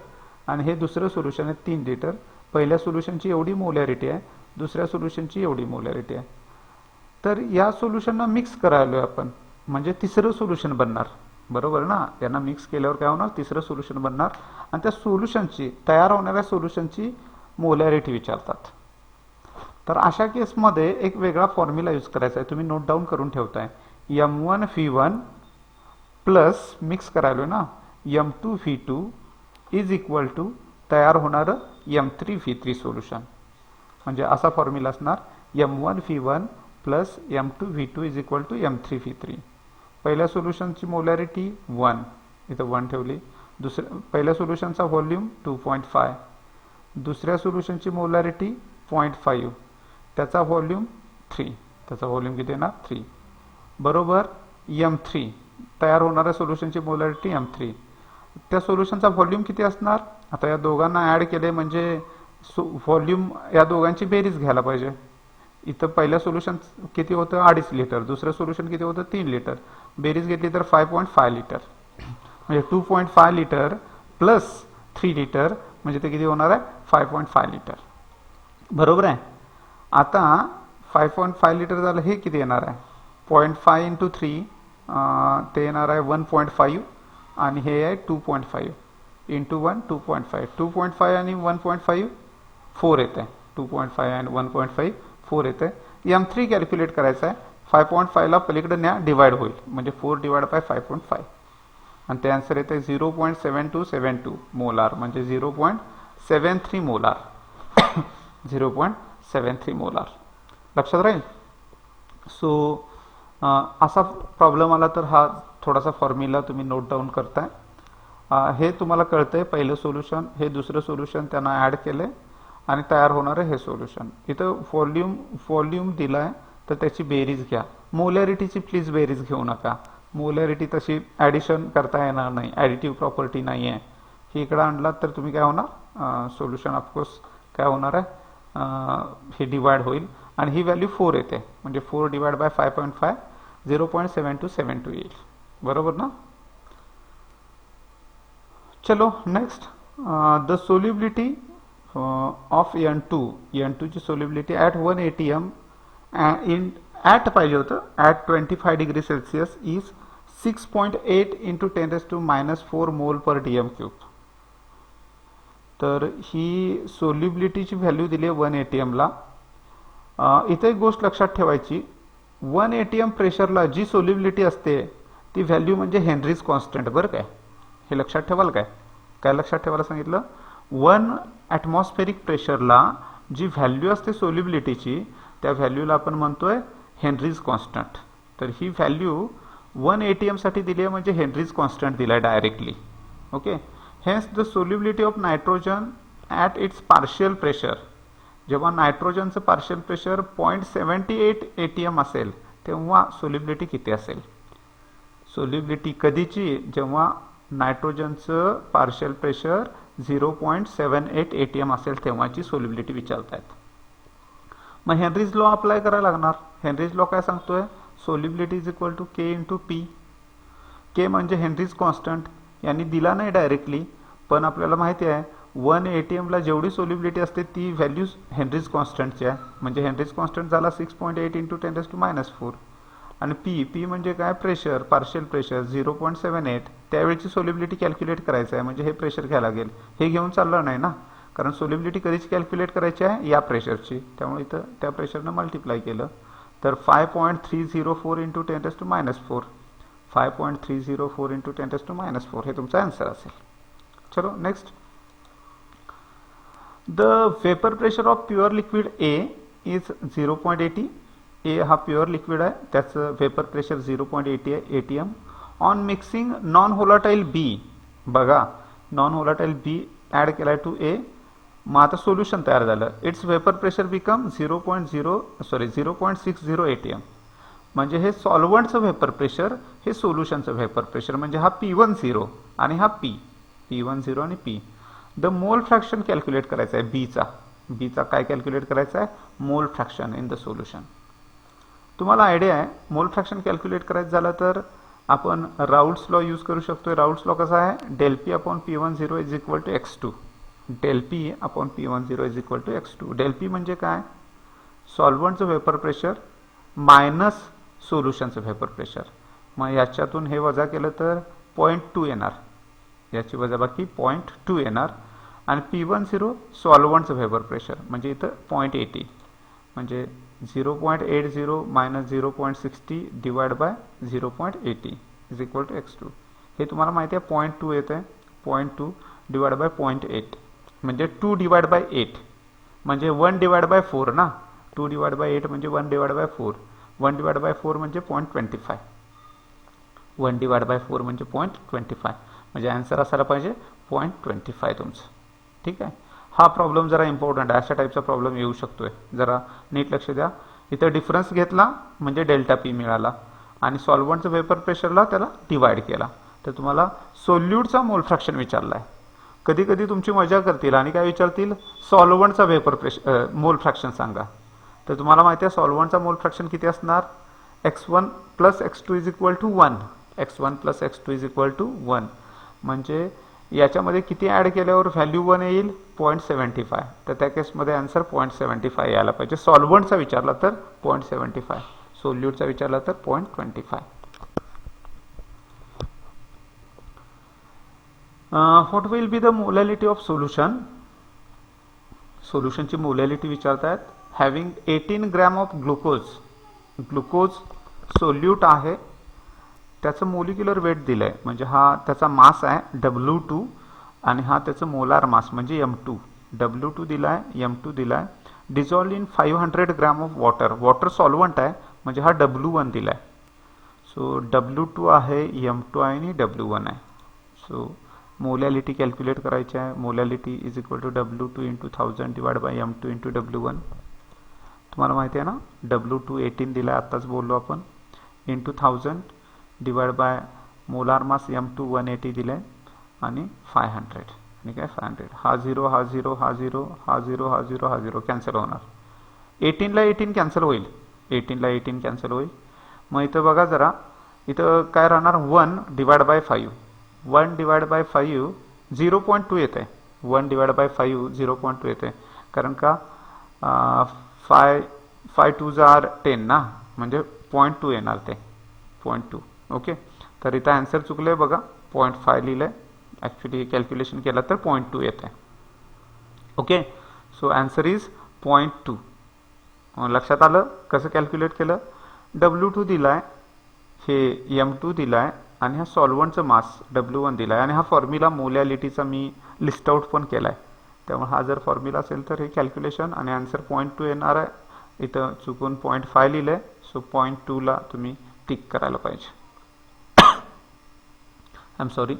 आणि हे दुसरं सोल्युशन आहे 3 लिटर. पहिल्या सोल्युशनची एवढी मोलॅरिटी आहे, दुसऱ्या सोल्युशनची एवढी मोलॅरिटी आहे. तर या सोल्युशनला मिक्स करायलोय आपण, म्हणजे तिसरं सोल्युशन बनणार, बरोबर ना. यांना मिक्स केल्यावर काय होणार, तिसरं सोल्युशन बनणार आणि त्या सोल्युशनची, तयार होणाऱ्या सोल्युशनची मोलॅरिटी विचारतात. तर अशा केसमध्ये एक वेगळा फॉर्म्युला यूज करायचा आहे, तुम्ही नोट डाऊन करून ठेवताय. M1V1 प्लस मिक्स करायलोय ना M2V2 इज इक्वल टू तयार होणारं M3V3 सोल्युशन. म्हणजे असा फॉर्म्युला असणार M1V1 plus M2V2 is equal to M3V3. पहिल्या सोल्युशनची मोलॅरिटी 1, इथं 1 ठेवली. पहिल्या सोल्युशनचा व्हॉल्यूम 2.5, दुसऱ्या सोल्युशनची मोलॅरिटी 0.5, त्याचा व्हॉल्यूम 3, त्याचा व्हॉल्यूम किती येणार 3, बरोबर. M3 तयार होणाऱ्या सोल्युशनची मोलॅरिटी M3, त्या सोल्युशनचा व्हॉल्यूम किती असणार. आता या दोघांना ॲड केले म्हणजे व्हॉल्यूम या दोघांची बेरीज घ्यायला पाहिजे. इथं पहिल्या सोल्युशन किती होतं 2.5 लिटर, दुसरं सोल्युशन किती होतं 3 लिटर, बेरीज घेतली तर 5.5 लिटर, म्हणजे 2.5 लिटर प्लस 3 लिटर म्हणजे ते किती होणार आहे 5.5 लिटर, बरोबर आहे. आता 5.5 लिटर झालं, हे किती येणार आहे 0.5 इंटू 3 ते येणार आहे 1.5 आणि हे आहे 2.5 इंटू 1 2.5, 2.5 आणि 1.5 4 येत आहे, 2.5 आणि 1.5 4 येत आहे. M3 कॅल्क्युलेट करायचं आहे, 5.5 ला पलीकडे न्या, डिवाइड होईल म्हणजे 4 डिवाइड बाय 5.5 आणि ते आन्सर येते 0.7272 मोलार, म्हणजे 0.73 मोलार 0.73 मोलार, लक्षात राहील. सो असा प्रॉब्लेम आला तर हा थोडासा फॉर्म्युला तुम्ही नोट डाऊन करताय. हे तुम्हाला कळतंय, पहिलं सोल्युशन हे दुसरं सोल्युशन त्यांना ॲड केले आणि तयार होणारं हे सोल्युशन. इथं व्हॉल्यूम दिलाय तर त्याची बेरीज घ्या. मोलॅरिटीची प्लीज बेरीज घेऊ नका, मोलॅरिटी तशी ॲडिशन करता येणार नाही, ॲडिटिव्ह प्रॉपर्टी नाही आहे. ही इकडं आणलात तर तुम्ही काय होणार, सोल्युशन ऑफकोर्स काय होणार आहे, हे डिवाइड होईल आणि ही व्हॅल्यू 4 येते, म्हणजे 4 डिवाइड बाय 5.5 0.7272 येईल, बरोबर ना. चलो next, the solubility of N2 ची solubility at 1 ATM in at पाहिजे होतं at 25 degree Celsius is 6.8 into 10⁻⁻4 मोल पर DM3. तर ही सोल्युबिलिटीची व्हॅल्यू दिली आहे 1 ATM ला. इथे एक गोष्ट लक्षात ठेवायची, 1 ATM प्रेशरला जी सोल्युबिलिटी असते ती व्हॅल्यू म्हणजे हेनरीज कॉन्स्टंट, बरं काय, हे लक्षात ठेवाल. काय लक्षात ठेवायला सांगितलं, 1 ॲटमॉस्फेरिक प्रेशरला जी व्हॅल्यू असते सोल्युबिलिटीची त्या व्हॅल्यूला आपण म्हणतोय हेनरीज कॉन्स्टंट. तर ही व्हॅल्यू 1 ATM साठी दिली आहे म्हणजे हेनरीज कॉन्स्टंट दिलाय डायरेक्टली. Okay, hence the solubility of nitrogen at its partial pressure, जेव्हा नायट्रोजनचं पार्शियल प्रेशर 0.78 ATM असेल तेव्हा सोल्युबिलिटी किती असेल. सोल्युबिलिटी कधीची, जेव्हा नायट्रोजनचं पार्शियल प्रेशर 0.78 ATM असेल तेव्हाची सोल्युबिलिटी विचारतायत. मग हेनरीज लॉ अप्लाय करायला लागणार. हेनरीज लॉ काय सांगतोय, solubility is equal to K into P. K म्हणजे हेनरीज कॉन्स्टंट, यांनी दिला नाही डायरेक्टली, पण आपल्याला माहिती आहे 1 ATM ला जेवढी सोल्युबिलिटी असते ती व्हॅल्यूज हेनरीज कॉन्स्टंटची आहे. म्हणजे हेनरीज कॉन्स्टंट झाला 6.8 इंटू 10⁻⁴. आणि पी म्हणजे काय, प्रेशर, पार्शियल प्रेशर 0.78. त्यावेळची सोल्युबिलिटी कॅल्क्युलेट करायचं आहे, म्हणजे हे प्रेशर घ्यायला लागेल. हे घेऊन चाललं नाही ना, कारण सोल्युबिलिटी कधीची कॅल्क्युलेट करायची आहे, या प्रेशरची. त्यामुळे इथं त्या प्रेशरनं मल्टिप्लाय केलं तर 5.304 इंटू 10⁻⁴. 5.304 इंटू 10⁻⁴ हे तुमचा आन्सर असेल. चलो next. The vapour pressure of pure liquid A is 0.80. ए हा प्युअर लिक्विड आहे, त्याचं वेपर प्रेशर 0.80 आहे ATM. On mixing non volatile B, बघा नॉन होलाटाईल बी ॲड केलाय टू ए. मग आता सोल्युशन तयार झालं. It's vapour pressure become 0.60 ATM. म्हणजे हे सॉल्वंटचं व्हेपर प्रेशर, हे सोल्युशनचं व्हेपर प्रेशर. म्हणजे हा P10 आणि हा P10 आणि P. The mole fraction calculate करायचं आहे बीचा काय कॅल्क्युलेट करायचं आहे, मोल फ्रॅक्शन इन द सोल्युशन. तुम्हाला आयडिया आहे, मोल फ्रॅक्शन कॅल्क्युलेट करायचं झालं तर आपण राऊल्ट्स लॉ यूज करू शकतो. राऊल्ट्स लॉ कसा आहे, del P upon P10 is equal to x2. del P upon P10 is equal to x2. del P म्हणजे काय, सॉल्वंटचं व्हेपर प्रेशर मायनस सोल्युशनचं व्हेपर प्रेशर. मग याच्यातून हे वजा केलं तर 0.2 येणार, याची वजाबाकी 0.2 येणार. आणि P10 सॉल्वंटचं व्हेपर प्रेशर म्हणजे इथं 0.80, म्हणजे 0.80 minus 0.60 divide by 0.80 is equal to x2. हे तुम्हाला माहिती आहे 0.2 येत आहे, 0.2 डिवाइड बाय 0.8 म्हणजे 2 डिवाइड बाय 8 म्हणजे 1 डिवाइड बाय 4 ना. 2 डिवाइड बाय 8 म्हणजे 1 डिवाइड बाय 4. 1 डिवाइड बाय 4 म्हणजे 0.25. 1 डिवाइड बाय 4 म्हणजे 0.25. म्हणजे आन्सर असायला पाहिजे 0.25 तुमचं. ठीक आहे. हा प्रॉब्लेम जरा इम्पॉर्टंट आहे, अशा टाईपचा प्रॉब्लेम येऊ शकतोय, जरा नीट लक्ष द्या. इथं डिफरन्स घेतला म्हणजे डेल्टा पी मिळाला आणि सॉल्वंटचं वेपर प्रेशरला त्याला डिवाइड केला. तर तुम्हाला सोल्यूटचा मोल फ्रॅक्शन विचारला आहे. कधी कधी तुमची मजा करतील आणि काय विचारतील, सॉल्वंटचा वेपर प्रेशर मोल फ्रॅक्शन सांगा. तर तुम्हाला माहिती आहे सॉल्वंटचा मोल फ्रॅक्शन किती असणार, x1 plus x2 is equal to 1. x1 plus x2 is equal to 1. म्हणजे याच्यामध्ये किती ॲड केल्यावर व्हॅल्यू 1 येईल, 0.75. तर त्या केसमध्ये आन्सर 0.75 यायला पाहिजे. सॉल्वंटचा विचारला तर 0.75, सोल्यूटचा विचारला तर 0.25. What will be the molality of solution. सोल्युशनची मोलॅलिटी विचारतायत. Having 18 gram of glucose. Glucose solute आहे, त्याचं मोलिक्युलर वेट दिलं आहे, म्हणजे हा त्याचा मास आहे W2 आणि हा त्याचं मोलार मास म्हणजे M2. W2 दिला आहे, M2 दिला आहे. Dissolve in 500 gram of water. Water solvent आहे म्हणजे हा W1 दिला आहे. सो W2 आहे, M2 आहे आणि W1 आहे. सो मोलॅलिटी कॅल्क्युलेट करायची आहे. Molality is equal to W2 into 1000 divide by M2 into W1. तुम्हाला माहिती आहे ना, W2 18 दिला आहे, आत्ताच बोललो आपण, into 1000 divide by molar mass M2 180 दिले आणि 500 आणि काय 500. हा 0 हा 0 हा 0 हा 0 हा 0 हा 0 कॅन्सल होणार. 18 ला 18 कॅन्सल होईल, 18 ला 18 कॅन्सल होईल. मग इथं बघा जरा, इथं काय राहणार, 1 डिवाइड बाय 5. 1 डिवाइड बाय 5 0.2 येते. 1 डिवाइड बाय 5 0.2 येते, कारण का 5 2 जार 10 ना, म्हणजे 0.2 येणार ते 0.2. ओके. तर इथं आन्सर चुकलंय बघा, 0.5 लिहिलंय, ॲक्च्युली कॅल्क्युलेशन केलं तर 0.2 येत आहे. ओके. So answer is 0.2. लक्षात आलं कसं कॅल्क्युलेट केलं. W2 दिलाय, हे M2 दिलाय आणि हा सॉल्वंटचं मास W1 दिलाय आणि हा फॉर्म्युला मोलॅलिटीचा मी लिस्ट आउट पण केलाय. त्यामुळे हा जर फॉर्म्युला असेल तर हे कॅल्क्युलेशन आणि आन्सर 0.2 येणार आहे. इथं चुकून 0.5 लिहिलंय, सो 0.2 ला तुम्ही टिक करायला पाहिजे. I am sorry.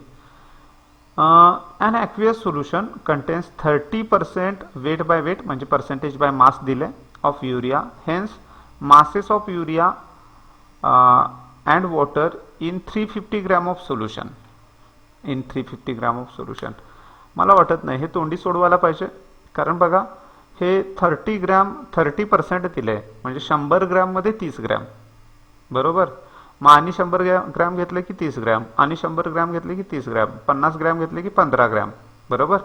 An aqueous solution contains 30% weight by weight म्हणजे percentage by mass दिले of urea. Hence masses of urea and water in 350 gram of solution. In 350 gram of solution. मला वाटत नाही हे तोंडी सोडवायला पाहिजे, कारण बघा हे 30 ग्रॅम 30% दिले, म्हणजे 100 ग्रॅम मध्ये 30 ग्रॅम, बरोबर. मग आणि 100 ग्रॅम घेतले की 30 ग्रॅम, आणि 100 ग्रॅम घेतले की 30 ग्रॅम, 50 ग्रॅम घेतले की 15 ग्रॅम, बरोबर.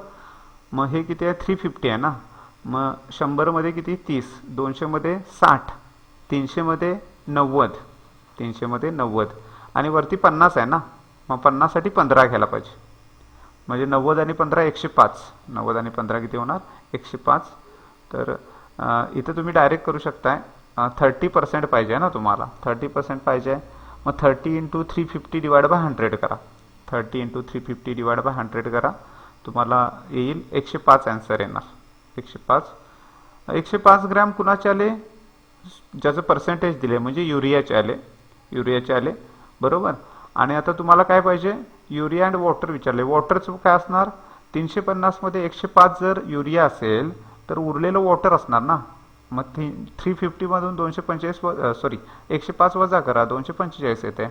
मग हे किती आहे, 350 आहे ना. मग 100 मध्ये किती, 30, 200 मध्ये 60, 300 मध्ये 90, 300 मध्ये 90, आणि वरती 50 आहे ना. मग 50 साठी 15 घ्यायला पाहिजे, म्हणजे 90 आणि 15 105, 90 आणि 15 किती होणार, 105. तर इथं तुम्ही डायरेक्ट करू शकताय, 30% पाहिजे ना तुम्हाला, 30% पाहिजे. मग 30 इंटू 350 डिवाइड बाय 100 करा, 30 इंटू 350 डिवाइड बाय 100 करा, तुम्हाला येईल 105 आन्सर येणार. 105, 105 ग्रॅम कुणाचे आले, ज्याचं पर्सेंटेज दिले, म्हणजे युरियाचे आले, युरियाचे आले, बरोबर. आणि आता तुम्हाला काय पाहिजे, युरिया अँड वॉटर विचारले. वॉटरचं काय असणार, 350 मध्ये 105 जर युरिया असेल तर उरलेलं वॉटर असणार ना. मग 350 मधून 245 सॉरी 105 वजा करा, 245 येते.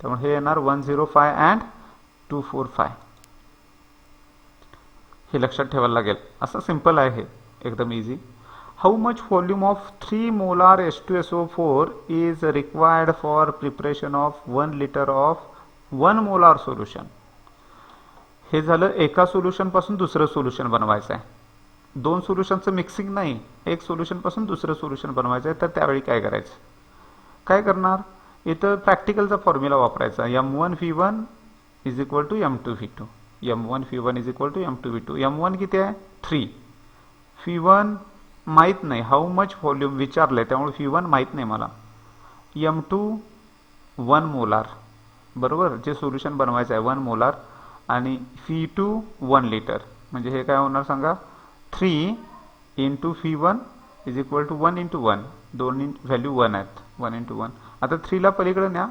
त्यामुळे हे येणार 105 अँड 245. हे लक्षात ठेवायला लागेल. असं सिंपल आहे हे, एकदम easy. How much volume of 3 molar H2SO4 is required for preparation of 1 litre of 1 molar solution. हे झालं एका सोल्युशन पासून दुसरं सोल्युशन बनवायचं आहे. 2 सोल्युशनचं मिक्सिंग नाही, एक सोल्युशन पासून दुसरं सोल्युशन बनवायचं आहे. तर त्यावेळी काय करायचं, काय करणार, इथं प्रॅक्टिकलचा फॉर्म्युला वापरायचा. M1V1 is equal to M2V2, M1V1 is equal to M2V2. M1 किती आहे, 3, V1 माहीत नाही, हाऊ मच व्हॉल्यूम विचारलंय त्यामुळे V1 माहीत नाही मला. M2 1 मोलार, बरोबर, जे सोल्युशन बनवायचं आहे 1 मोलार, आणि V2 1 लिटर, म्हणजे हे काय होणार सांगा, 3 into V1 is equal to 1 into 1, दोन्ही व्हॅल्यू 1 आहेत, 1 इंटू 1. आता 3ला पलीकडे न्या,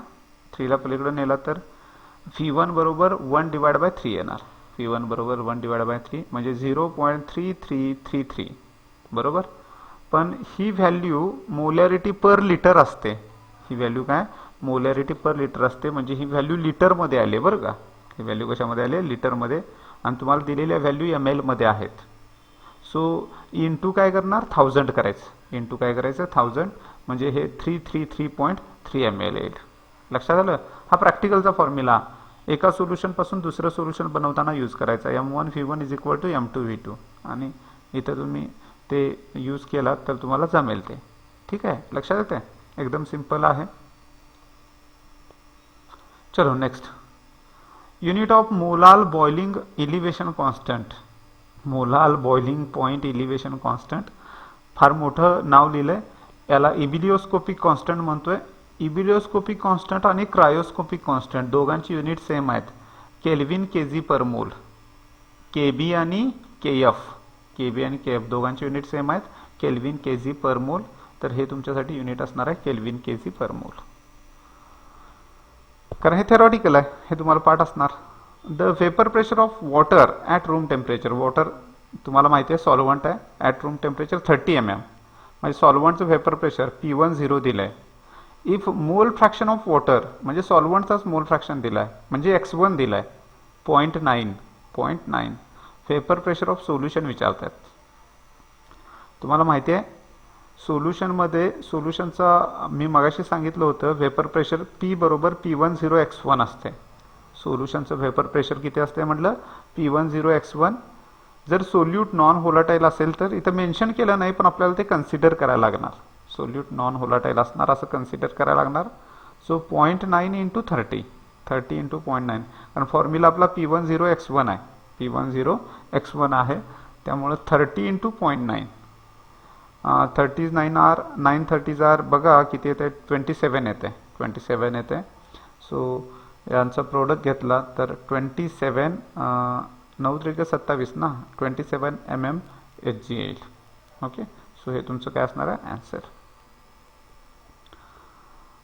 3ला पलीकडे नेला तर V1 बरोबर 1 डिवाइड बाय 3 येणार, V1 बरोबर 1 डिवाइड बाय 3, म्हणजे 0.3333, बरोबर. पण ही व्हॅल्यू मोलॅरिटी पर लिटर असते, ही व्हॅल्यू काय, मोलॅरिटी पर लिटर असते, म्हणजे ही व्हॅल्यू लिटरमध्ये आली, बरं का. ही व्हॅल्यू कशामध्ये आली, लिटरमध्ये, आणि तुम्हाला दिलेल्या व्हॅल्यू ml मध्ये आहेत. सो इंटू काय करणार, 1000 करायचं, इंटू काय करायचं, 1000, म्हणजे हे 333.3 ml येईल. लक्षात आलं. हा प्रॅक्टिकलचा फॉर्म्युला एका सोल्युशन पासून दुसरं सोल्युशन बनवताना यूज करायचा. M1V1 is equal to M2V2, आणि इथं तुम्ही ते यूज केला तर तुम्हाला जमेल ते. ठीक आहे, लक्षात येते, एकदम सिंपल आहे. चलो next, unit of molal boiling elevation constant. Molal boiling point elevation constant, फार मोठं नाव लिहिलंय याला. इबिलिओस्कोपिक कॉन्स्टंट म्हणतोय. इबिलिओस्कोपिक कॉन्स्टंट आणि क्रायोस्कोपिक कॉन्स्टंट दोघांची युनिट सेम आहेत, केल्विन केजी पर मोल. केबी आणि केएफ, केबी आणि केएफ दोघांची युनिट सेम आहेत, केल्विन केजी पर मोल. तर हे तुमच्यासाठी युनिट असणार आहे केल्विन केजी पर मोल, कारण हे थेरॉटिकल आहे, हे तुम्हाला पाठ असणार. The vapour pressure of water at room temperature. Water तुम्हाला माहिती आहे सॉल्वंट आहे, ॲट रूम टेम्परेचर 30 mm, म्हणजे सॉल्वंटचं वेपर प्रेशर P10 दिलं आहे. इफ मोल फ्रॅक्शन ऑफ वॉटर, म्हणजे सॉल्वंटचाच मोल फ्रॅक्शन दिला आहे, म्हणजे x1 दिला आहे 0.9. वेपर प्रेशर ऑफ सोल्युशन विचारतात. तुम्हाला माहिती आहे सोल्युशनमध्ये, सोल्युशनचा मी मगाशी सांगितलं होतं वेपर प्रेशर P बरोबर P10x1 असते. सोल्युशनचं वेपर प्रेशर किती असते म्हटलं, P10x1. जर सोल्यूट नॉन होलाटाईल असेल तर इथं मेन्शन केलं नाही, पण आपल्याला ते कन्सिडर करायला लागणार. सोल्यूट नॉन होलाटाईल असणार असं कन्सिडर करायला लागणार. सो 0.9 इंटू 30 इंटू 0.9, कारण फॉर्म्युला आपला P10x1 आहे, P10x1 आहे, त्यामुळे 30 इंटू 0.9, 39 आर 930 आर बघा किती येते, 27 येते, 27 येते. सो यांचा प्रोडक्ट घेतला तर 27, 9×27 ना, 27 mm Hg येईल. ओके, सो हे तुमचं काय असणार आहे answer.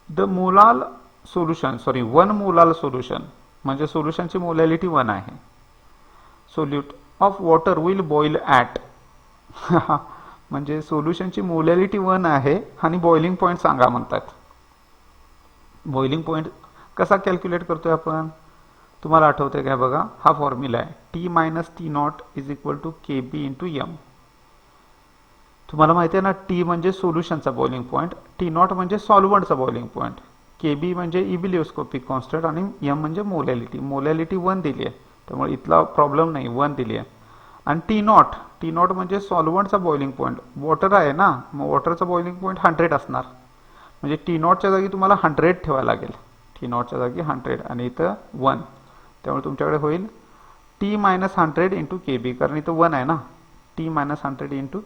The molal solution, sorry 1 molal solution, म्हणजे सोल्युशनची मोलॅलिटी 1 आहे. Solute of water will boil at म्हणजे सोल्युशनची मोलॅलिटी 1 आहे आणि बॉइलिंग पॉईंट सांगा म्हणतात. बॉइलिंग पॉईंट कसा कॅल्क्युलेट करतोय आपण, तुम्हाला आठवतंय का बघा, हा फॉर्म्युला आहे T - T0 is equal to KB into M. तुम्हाला माहिती आहे ना, टी म्हणजे सोल्युशनचा बॉइलिंग पॉईंट, टी नॉट म्हणजे सॉल्व्हंटचा बॉइलिंग पॉईंट, केबी म्हणजे इबिलिओस्कोपिक कॉन्स्टंट आणि एम म्हणजे मोलॅलिटी. मोलॅलिटी 1 दिली आहे, त्यामुळे इथला प्रॉब्लेम नाही, 1 दिली आहे. आणि टी नॉट म्हणजे सॉल्व्हंटचा बॉइलिंग पॉईंट, वॉटर आहे ना, मग वॉटरचा बॉइलिंग पॉईंट 100 असणार, म्हणजे टी नॉटच्या जागी तुम्हाला 100 ठेवायला लागेल, टी नॉटच्या जागी 100 आणि इथं 1, त्यामुळे तुमच्याकडे होईल T minus 100 into K B, कारण इथं 1 आहे ना, T minus 100 into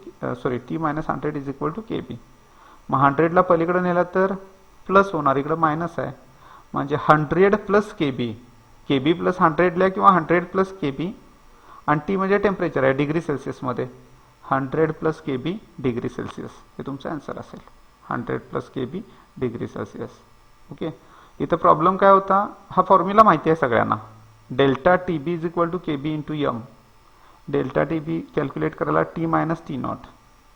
T minus 100 is equal to K B. मग 100ला पलीकडे नेला तर प्लस होणार, इकडे मायनस आहे, म्हणजे 100 प्लस के बी, के बी प्लस 100 किंवा 100 प्लस के बी, आणि टी म्हणजे टेम्परेचर आहे डिग्री सेल्सिअसमध्ये, 100 plus K B degree Celsius, हे तुमचा आन्सर असेल, 100 plus K B degree Celsius. Okay, इथं प्रॉब्लेम काय होता, हा फॉर्म्युला माहिती आहे सगळ्यांना, delta T B is equal to K B into M. Delta T B calculate करायला T minus T naught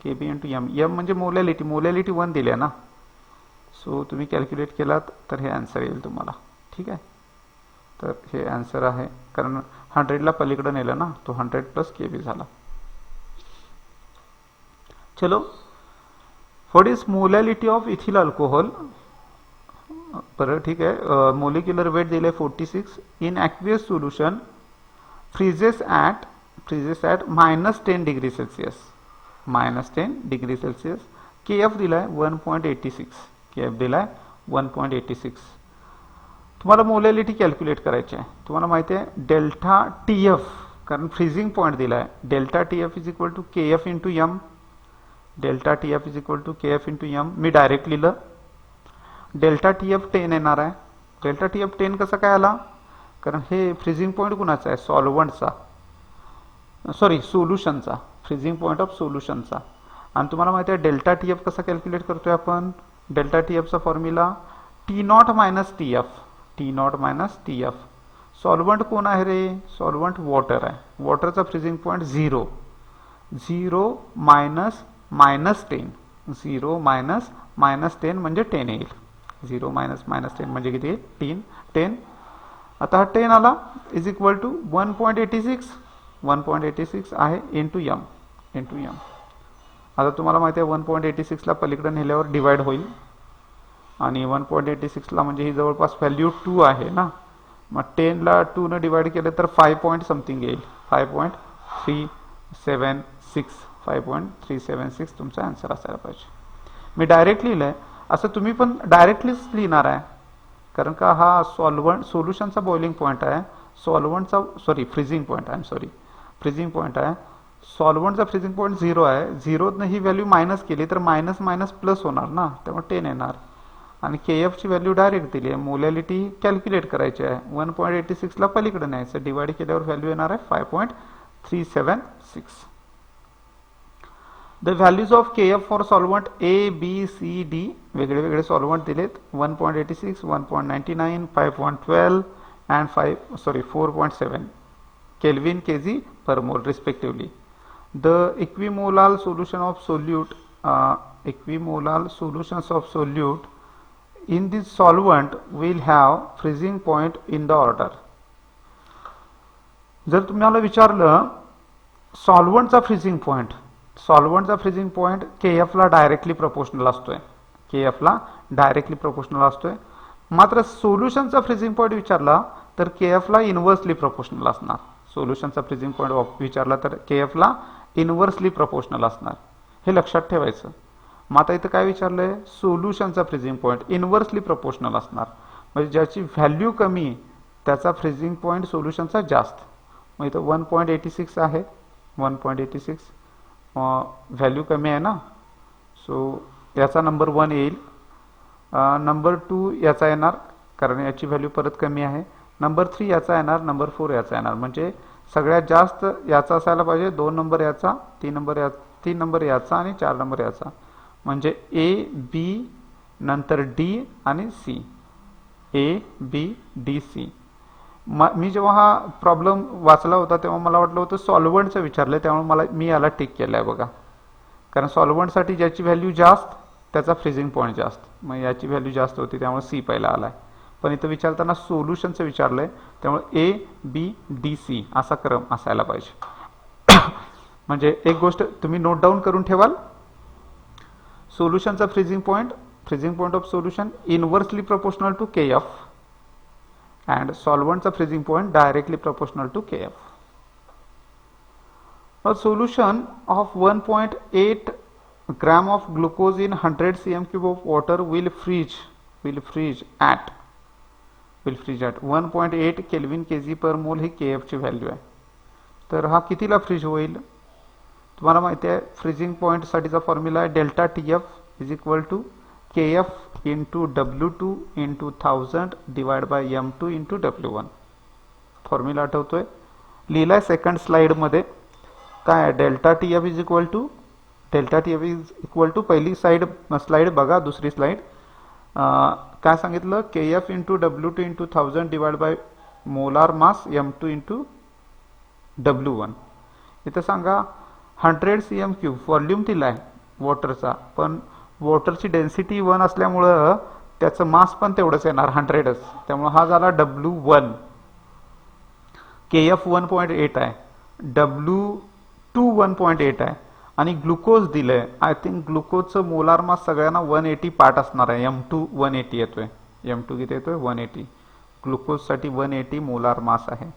K B into M. M म्हणजे molality, molality 1 दिली आहे ना, सो तुम्ही कॅल्क्युलेट केलात तर हे आन्सर येईल तुम्हाला. ठीक आहे, तर हे आन्सर आहे, कारण 100ला पलीकडे नेलं ना, तो 100 प्लस के बी झाला. चलो, what is molality of ethyl alcohol. बरं ठीक आहे, मोलिक्युलर वेट दिले 46 in aqueous solution, freezes at -10 degree Celsius, -10 degree Celsius. K F दिलाय 1.86, के एफ दिलाय 1.86. तुम्हाला मोलॅलिटी कॅल्क्युलेट करायची आहे. तुम्हाला माहिती आहे डेल्टा टी एफ, कारण फ्रीजिंग पॉईंट दिलाय, delta T F is equal to K F into M. Delta T F is equal to K F into M. मी डायरेक्ट लिहिलं, डेल्टा टी एफ 10 येणार आहे. डेल्टा टी एफ 10 कसं काय आला, कारण हे फ्रीजिंग पॉईंट कुणाचा आहे, सॉल्व्हंटचा, सॉरी सोल्युशनचा, फ्रीजिंग पॉईंट ऑफ सोल्युशनचा. आणि तुम्हाला माहिती आहे डेल्टा टी एफ कसा कॅल्क्युलेट करतोय आपण, डेल्टा टी एफचा formula T naught minus T F, T naught minus T F. Solvent कोण आहे रे, सॉल्व्हंट वॉटर आहे, वॉटरचा फ्रीजिंग पॉईंट 0, 0 मायनस -10, 0 मायनस -10 म्हणजे 10 येईल, 0 मायनस -10 म्हणजे किती, 10. आता हा 10 आला इज इक्वल टू 1.86, 1.86 आहे इंटू एम, इंटू एम. आता तुम्हाला माहिती आहे 1.86ला पलीकडे नेल्यावर डिवाइड होईल, आणि 1.86ला म्हणजे ही जवळपास व्हॅल्यू 2 आहे ना, मग 10ला 2 ने डिवाइड केलं तर 5 पॉईंट समथिंग येईल, 5.376, 5.376 तुमचा आन्सर असायला पाहिजे. मी डायरेक्ट लिहिलंय, असं तुम्ही पण डायरेक्टलीच लिहिणार आहे, कारण का हा सॉल्व्हंट सोल्युशनचा बॉइलिंग पॉईंट आहे, सॉल्व्हंटचा फ्रीजिंग पॉईंट, फ्रीजिंग पॉईंट आहे. सॉल्व्हंटचा फ्रीजिंग पॉईंट 0 आहे, 0 ही व्हॅल्यू मायनस केली तर मायनस मायनस प्लस होणार ना, त्यामुळे 10 येणार. आणि के एफची व्हॅल्यू डायरेक्ट दिली आहे, मोलॅलिटी कॅल्क्युलेट करायची आहे, 1.86ला पलीकडे न्यायचं, डिवाइड केल्यावर व्हॅल्यू येणार आहे 5.376. The values of K F for solvent A B C D, वेगळे वेगळे सॉल्व्हंट दिलेत, 1.86, 1.99, 5.12 and 4.7 kelvin kg per mole respectively. The equimolal solution of solute, equimolal solutions of solute in this solvent will have freezing point in the order. जर तुम्हाला विचारलं सॉल्व्हंटचा freezing point, सॉल्व्हंटचा freezing point के एफला directly proportional असतोय, के एफला directly proportional असतोय. मात्र सोल्युशनचा freezing point विचारला तर के एफला inversely proportional असणार. सोल्युशनचा freezing point विचारला तर के एफला इनव्हर्सली प्रोपोर्शनल असणार, हे लक्षात ठेवायचं. मग आता इथं काय विचारलंय, सोल्युशनचा फ्रीजिंग पॉईंट इनव्हर्सली प्रोपोर्शनल असणार, म्हणजे ज्याची व्हॅल्यू कमी त्याचा फ्रीजिंग पॉईंट सोल्युशनचा जास्त. मग इथं 1.86 आहे, 1.86 व्हॅल्यू कमी आहे ना, सो याचा नंबर 1 येईल. नंबर 2 याचा येणार, कारण याची व्हॅल्यू परत कमी आहे. नंबर 3 याचा येणार, नंबर 4 याचा येणार, म्हणजे सगळ्यात जास्त याचा असायला पाहिजे, 2 नंबर याचा, 3 नंबर याचा आणि 4 नंबर याचा, म्हणजे ए बी नंतर डी आणि C, A B D C. मी जेव्हा हा प्रॉब्लेम वाचला होता तेव्हा मला वाटलं होतं सॉल्व्हंटचं विचारलंय, त्यामुळे मी याला टिक केलंय बघा, कारण सॉल्व्हंटसाठी ज्याची व्हॅल्यू जास्त त्याचा फ्रीजिंग पॉईंट जास्त, मग याची व्हॅल्यू जास्त होती त्यामुळे सी पहिला आलाय. पण इथं विचारताना सोल्युशनचं विचारलंय, त्यामुळे ए बी डी सी असा क्रम असायला पाहिजे. म्हणजे एक गोष्ट तुम्ही नोट डाऊन करून ठेवाल, सोल्युशनचा freezing point of solution inversely proportional to KF and solventचा freezing point directly proportional to KF. A solution of 1.8 gram of glucose in 100 cm cube of water will freeze at 1.8 kelvin kg per mole ही KF ची value आहे. तर हा कितीला freeze होईल? तुम्हाला माहिती आहे फ्रीजिंग पॉइंट साठीचा फॉर्म्युला आहे delta TF is equal to KF into W2 into 1000 divide by M2 into W1. Formula आठवतोय? लिहिलाय सेकंड स्लाइड मध्ये. काय आहे? Delta TF is equal to पहिली स्लाइड बघा, दुसरी स्लाइड काय सांगितलं? KF into W2 into 1000 divide by molar mass M2 into W1. इथं सांगा 100 cm क्यूब व्हॉल्यूम दिलाय वॉटरचा, पण वॉटरची डेन्सिटी 1 असल्यामुळं त्याचं मास पण तेवढंच येणार 100च. त्यामुळे हा झाला W1. KF 1.8 आहे, W2 1.8 आहे आणि ग्लुकोज दिलंय. आय थिंक ग्लुकोजचं मोलार मास सगळ्यांना 180 पार्ट असणार आहे. M2 180 येतोय. M2 किती येतोय? 180. ग्लुकोजसाठी 180 मोलार मास आहे.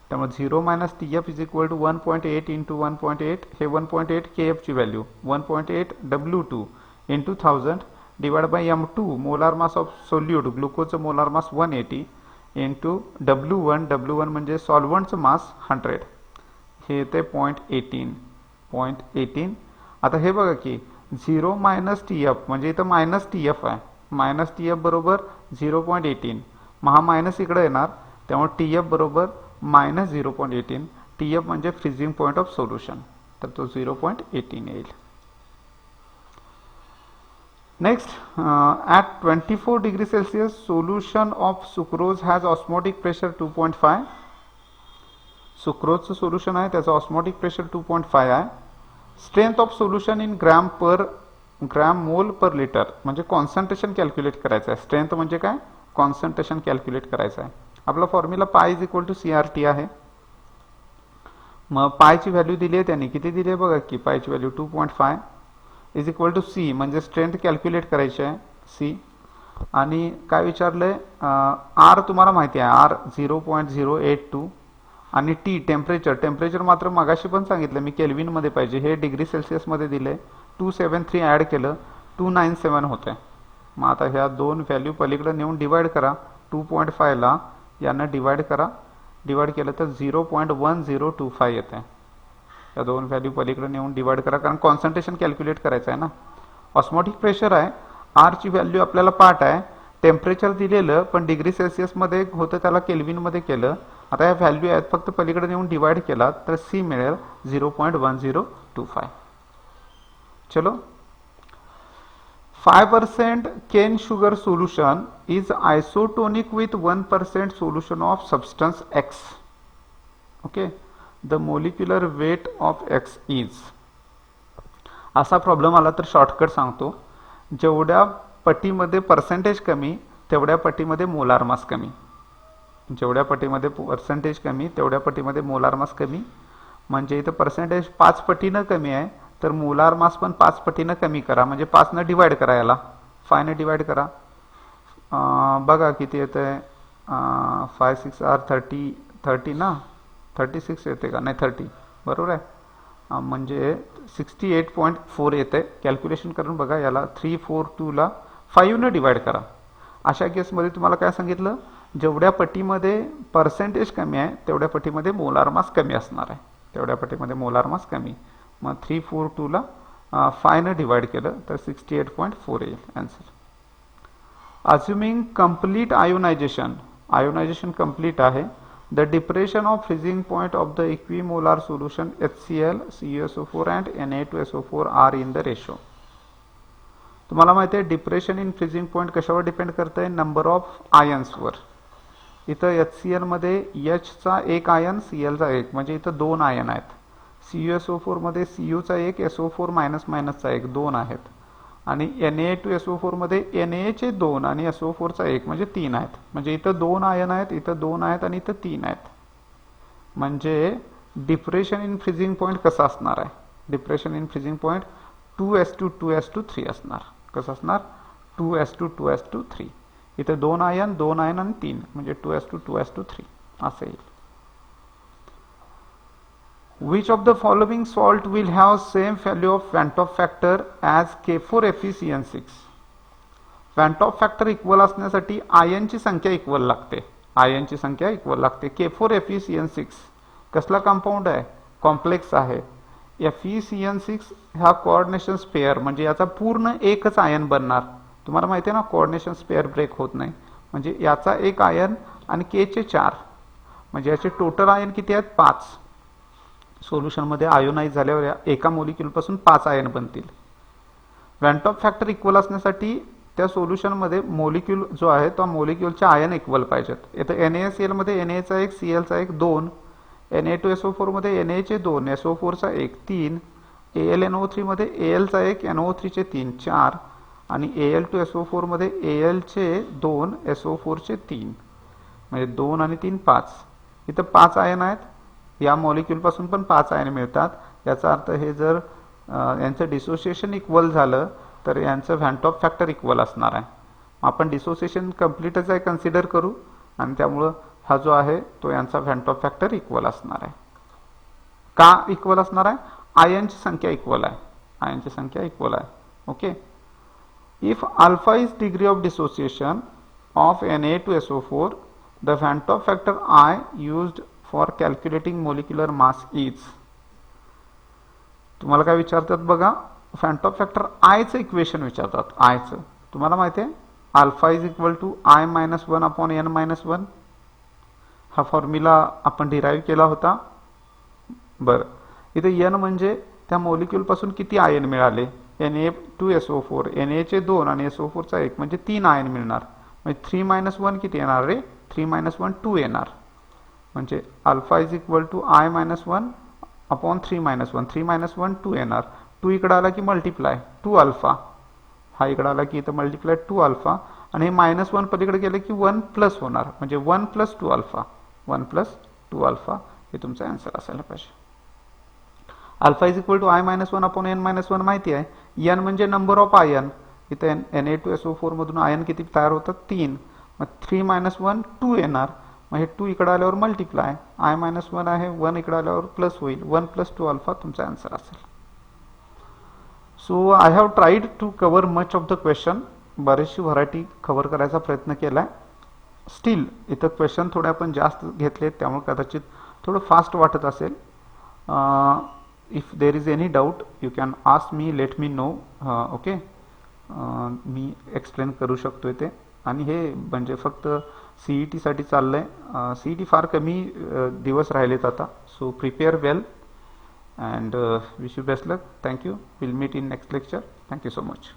त्यामुळे 0 minus TF is equal to 1.8 into 1.8. हे 1.8 KF ची value, 1.8 W2 into 1000 divide by M2 molar mass of solute, ग्लुकोजचं मोलार मास 180 इंटू W1 म्हणजे सॉल्व्हंटचं मास 100. हे येते 0.18. आता हे बघा की 0 मायनस TF म्हणजे इथं मायनस TF आहे. मायनस TF बरोबर 0.18. मग हा मायनस इकडे येणार, त्यामुळे TF बरोबर मायनस 0.18. TF म्हणजे फ्रीजिंग पॉइंट ऑफ सोल्युशन, तर तो 0.18 येईल. Next, at 24 degree Celsius solution of sucrose has osmotic pressure 2.5. सुक्रोजचं solution आहे, त्याचा ऑस्मोटिक प्रेशर 2.5 आहे. Strength of solution in gram मोल पर लिटर म्हणजे कॉन्सन्ट्रेशन कॅल्क्युलेट करायचं आहे. स्ट्रेंथ म्हणजे काय? कॉन्सन्ट्रेशन कॅल्क्युलेट करायचं आहे. आपला फॉर्म्युला पाय इज इक्वल टू CRT आहे. मग पायची व्हॅल्यू दिली आहे त्यांनी, किती दिली आहे बघा की पायची value 2.5 is equal to C म्हणजे स्ट्रेंथ कॅल्क्युलेट करायची आहे C. आणि काय विचारलंय? R तुम्हाला माहिती आहे R 0.082 आणि T टेम्परेचर मात्र मगाशी पण सांगितलं मी केल्विन मध्ये पाहिजे. हे डिग्री सेल्सिअस मध्ये दिले. 273 ऍड केलं 297 होते. मग आता ह्या दोन व्हॅल्यू पलीकडे नेऊन डिवाइड करा. 2.5 ला यांना डिवाइड करा. डिवाइड केलं तर 0.1025 येते. या दोन व्हॅल्यू पलीकडे नेऊन डिवाइड करा, कारण कॉन्सन्ट्रेशन कॅल्क्युलेट करायचं आहे ना. ऑस्मोटिक प्रेशर आहे, R ची व्हॅल्यू आपल्याला पाठ आहे. टेम्परेचर दिलेलं पण डिग्री सेल्सिअस मध्ये होतं, त्याला केल्विन मध्ये केलं. आता या व्हॅल्यू आहेत, फक्त पलीकडे नेऊन डिवाइड केला तर C मिळेल 0.1025. चलो, 5% cane sugar solution is isotonic with 1% solution of substance X. Okay, the molecular weight of X is. असा प्रॉब्लेम आला तर शॉर्टकट सांगतो. जेवढ्या पटीमध्ये पर्सेंटेज कमी तेवढ्या पटीमध्ये मोलार मास कमी. जेवढ्या पटीमध्ये पर्सेंटेज कमी तेवढ्या पटीमध्ये मोलार मास कमी. म्हणजे इथं पर्सेंटेज 5 पटीनं कमी आहे, तर मोलार मास पण 5 पटीनं कमी करा. म्हणजे 5 न डिवाइड करा, याला 5 ने डिवाइड करा. बघा किती येतंय? 5 6 आर 30 ना, 36 येते का? नाही 30 बरोबर आहे. म्हणजे 68.4 येते. कॅल्क्युलेशन करून बघा. याला 342 ला 5 ने डिवाइड करा. अशा केसमध्ये तुम्हाला काय सांगितलं? जेवढ्या पटीमध्ये पर्सेंटेज कमी आहे तेवढ्या पटीमध्ये मोलार मास कमी असणार आहे. तेवढ्या पटीमध्ये मोलार मास कमी. मग 342 ला 5 ने डिवाइड केलं तर 68.4 येईल answer. Assuming complete ionization complete आहे. The depression of freezing point of the equimolar solution HCl, CuSO4 and Na2SO4 are in the ratio. तुम्हाला माहिती आहे डिप्रेशन इन फ्रीजिंग पॉइंट कशावर डिपेंड करते? नंबर ऑफ आयन्सवर. इथं HCl मध्ये H चा 1 आयन, Cl चा 1, म्हणजे इथं 2 आयन आहेत. CuSO4 मध्ये Cu चा 1, SO4 मायनस चा 1, 2 आहेत. आणि Na2SO4 मध्ये Na चे 2 आणि SO4 चा 1 म्हणजे 3 आहेत. म्हणजे इथं 2 आयन आहेत, इथं 2 आहेत आणि इथं 3 आहेत. म्हणजे डिप्रेशन इन फ्रीजिंग पॉइंट कसा असणार आहे? Depression in freezing point 2s2 असणार. कसं असणार? 2s2 इथे 2 आयन 2 आयन आणि 3 म्हणजे 2s2 असं येईल. Which of the following salt will have same value of Van 't Hoff factor as K4FeCN6? Van 't Hoff factor equal असण्यासाठी आयनची संख्या इक्वल लागते. आयनची संख्या इक्वल लागते. K4FeCN6 कसला कंपाऊंड आहे? कॉम्प्लेक्स आहे. FeCN6 हा कोऑर्डिनेशन स्पेअर म्हणजे याचा पूर्ण एकच आयन बनणार. तुम्हाला माहिती आहे ना, कोऑर्डिनेशन स्पेअर ब्रेक होत नाही. म्हणजे याचा एक आयन आणि K चे 4 म्हणजे याचे टोटल आयन किती आहेत? 5. सोल्युशन मध्ये आयोनाइज झाल्यावर एका मोलिक्यूल पासून 5 आयन बनतील. व्हॅन टॉप फॅक्टर इक्वल असण्यासाठी त्या सोल्युशन मध्ये मोलिक्यूल जो आहे तो मोलिक्यूलचे आयन इक्वल पाहिजेत. इथे NaCl मध्ये Na चा 1 Cl चा 1 2, Na2SO4 मध्ये Na चे 2 SO4 चा 1 3, AlNO3 मध्ये Al चा 1 NO3 चे 3 4 आणि Al2SO4 मध्ये Al चे 2 SO4 चे 3 म्हणजे 2 आणि 3 5. इथे 5 आयन आहेत. या मॉलिक्यूल पासून पण 5 आयन मिळतात. याचा अर्थ हे जर यांचं डिसोसिएशन इक्वल झालं तर यांचं व्हॅन टॉप फॅक्टर इक्वल असणार आहे. आपण डिसोसिएशन कम्प्लीटच आहे कन्सिडर करू आणि त्यामुळं हा जो आहे तो यांचा व्हॅन टॉप फॅक्टर इक्वल असणार आहे. का इक्वल असणार आहे? आयनची संख्या इक्वल आहे. आयनची संख्या इक्वल आहे. Okay. If alpha is degree of dissociation of Na2SO4 the van Hoff factor I used for calculating molecular mass is. तुम्हाला काय विचारतात बघा, व्हॅन टॉप फॅक्टर I चं इक्वेशन विचारतात. I चं तुम्हाला माहिती आहे alpha is equal to I-1/n-1. हा फॉर्म्युला आपण डिराईव्ह केला होता. बरं, इथे n म्हणजे त्या मोलिक्यूल पासून किती आयन मिळाले? Na2SO4 Na चे 2 आणि SO4 चा 1 म्हणजे 3 आयन मिळणार. म्हणजे 3 - 1 किती येणार रे? 3 - 1 2 येणार. म्हणजे alpha is equal to I-1/3 - 1 3 - 1 2 येणार. 2 इकडे आला की मल्टिप्लाय 2 अल्फा. हा इकडे आला की इथं मल्टिप्लाय 2 अल्फा आणि हे -1 पलीकडे गेले की 1 प्लस होणार म्हणजे 1 + 2 अल्फा. 1 + 2 अल्फा हे तुमचा आन्सर असायला पाहिजे. Alpha is equal to I-1/n-1 माहिती आहे. n म्हणजे नंबर ऑफ आयन. इथे Na2SO4 मधून आयन किती तयार होतात? 3. मग 3 - 1 2 येणार. मग हे 2 इकडे आल्यावर मल्टिप्लाय I-1 आहे 1 इकडे आल्यावर प्लस होईल 1 + 2 अल्फा तुमचा आन्सर असेल. So I have tried to cover much of the question. बरीचशी व्हरायटी कव्हर करायचा प्रयत्न केलाय. स्टील इथं क्वेश्चन थोडे आपण जास्त घेतलेत त्यामुळे कदाचित थोडं फास्ट वाटत असेल. If there is any doubt you can ask me, let me know. Okay, me explain करू शकतोय ते. आणि हे म्हणजे फक्त CET साठी चाललंय. CET फार कमी दिवस राहिलेत आता. So prepare well and wish you best luck. Thank you. We'll meet in next lecture. Thank you so much.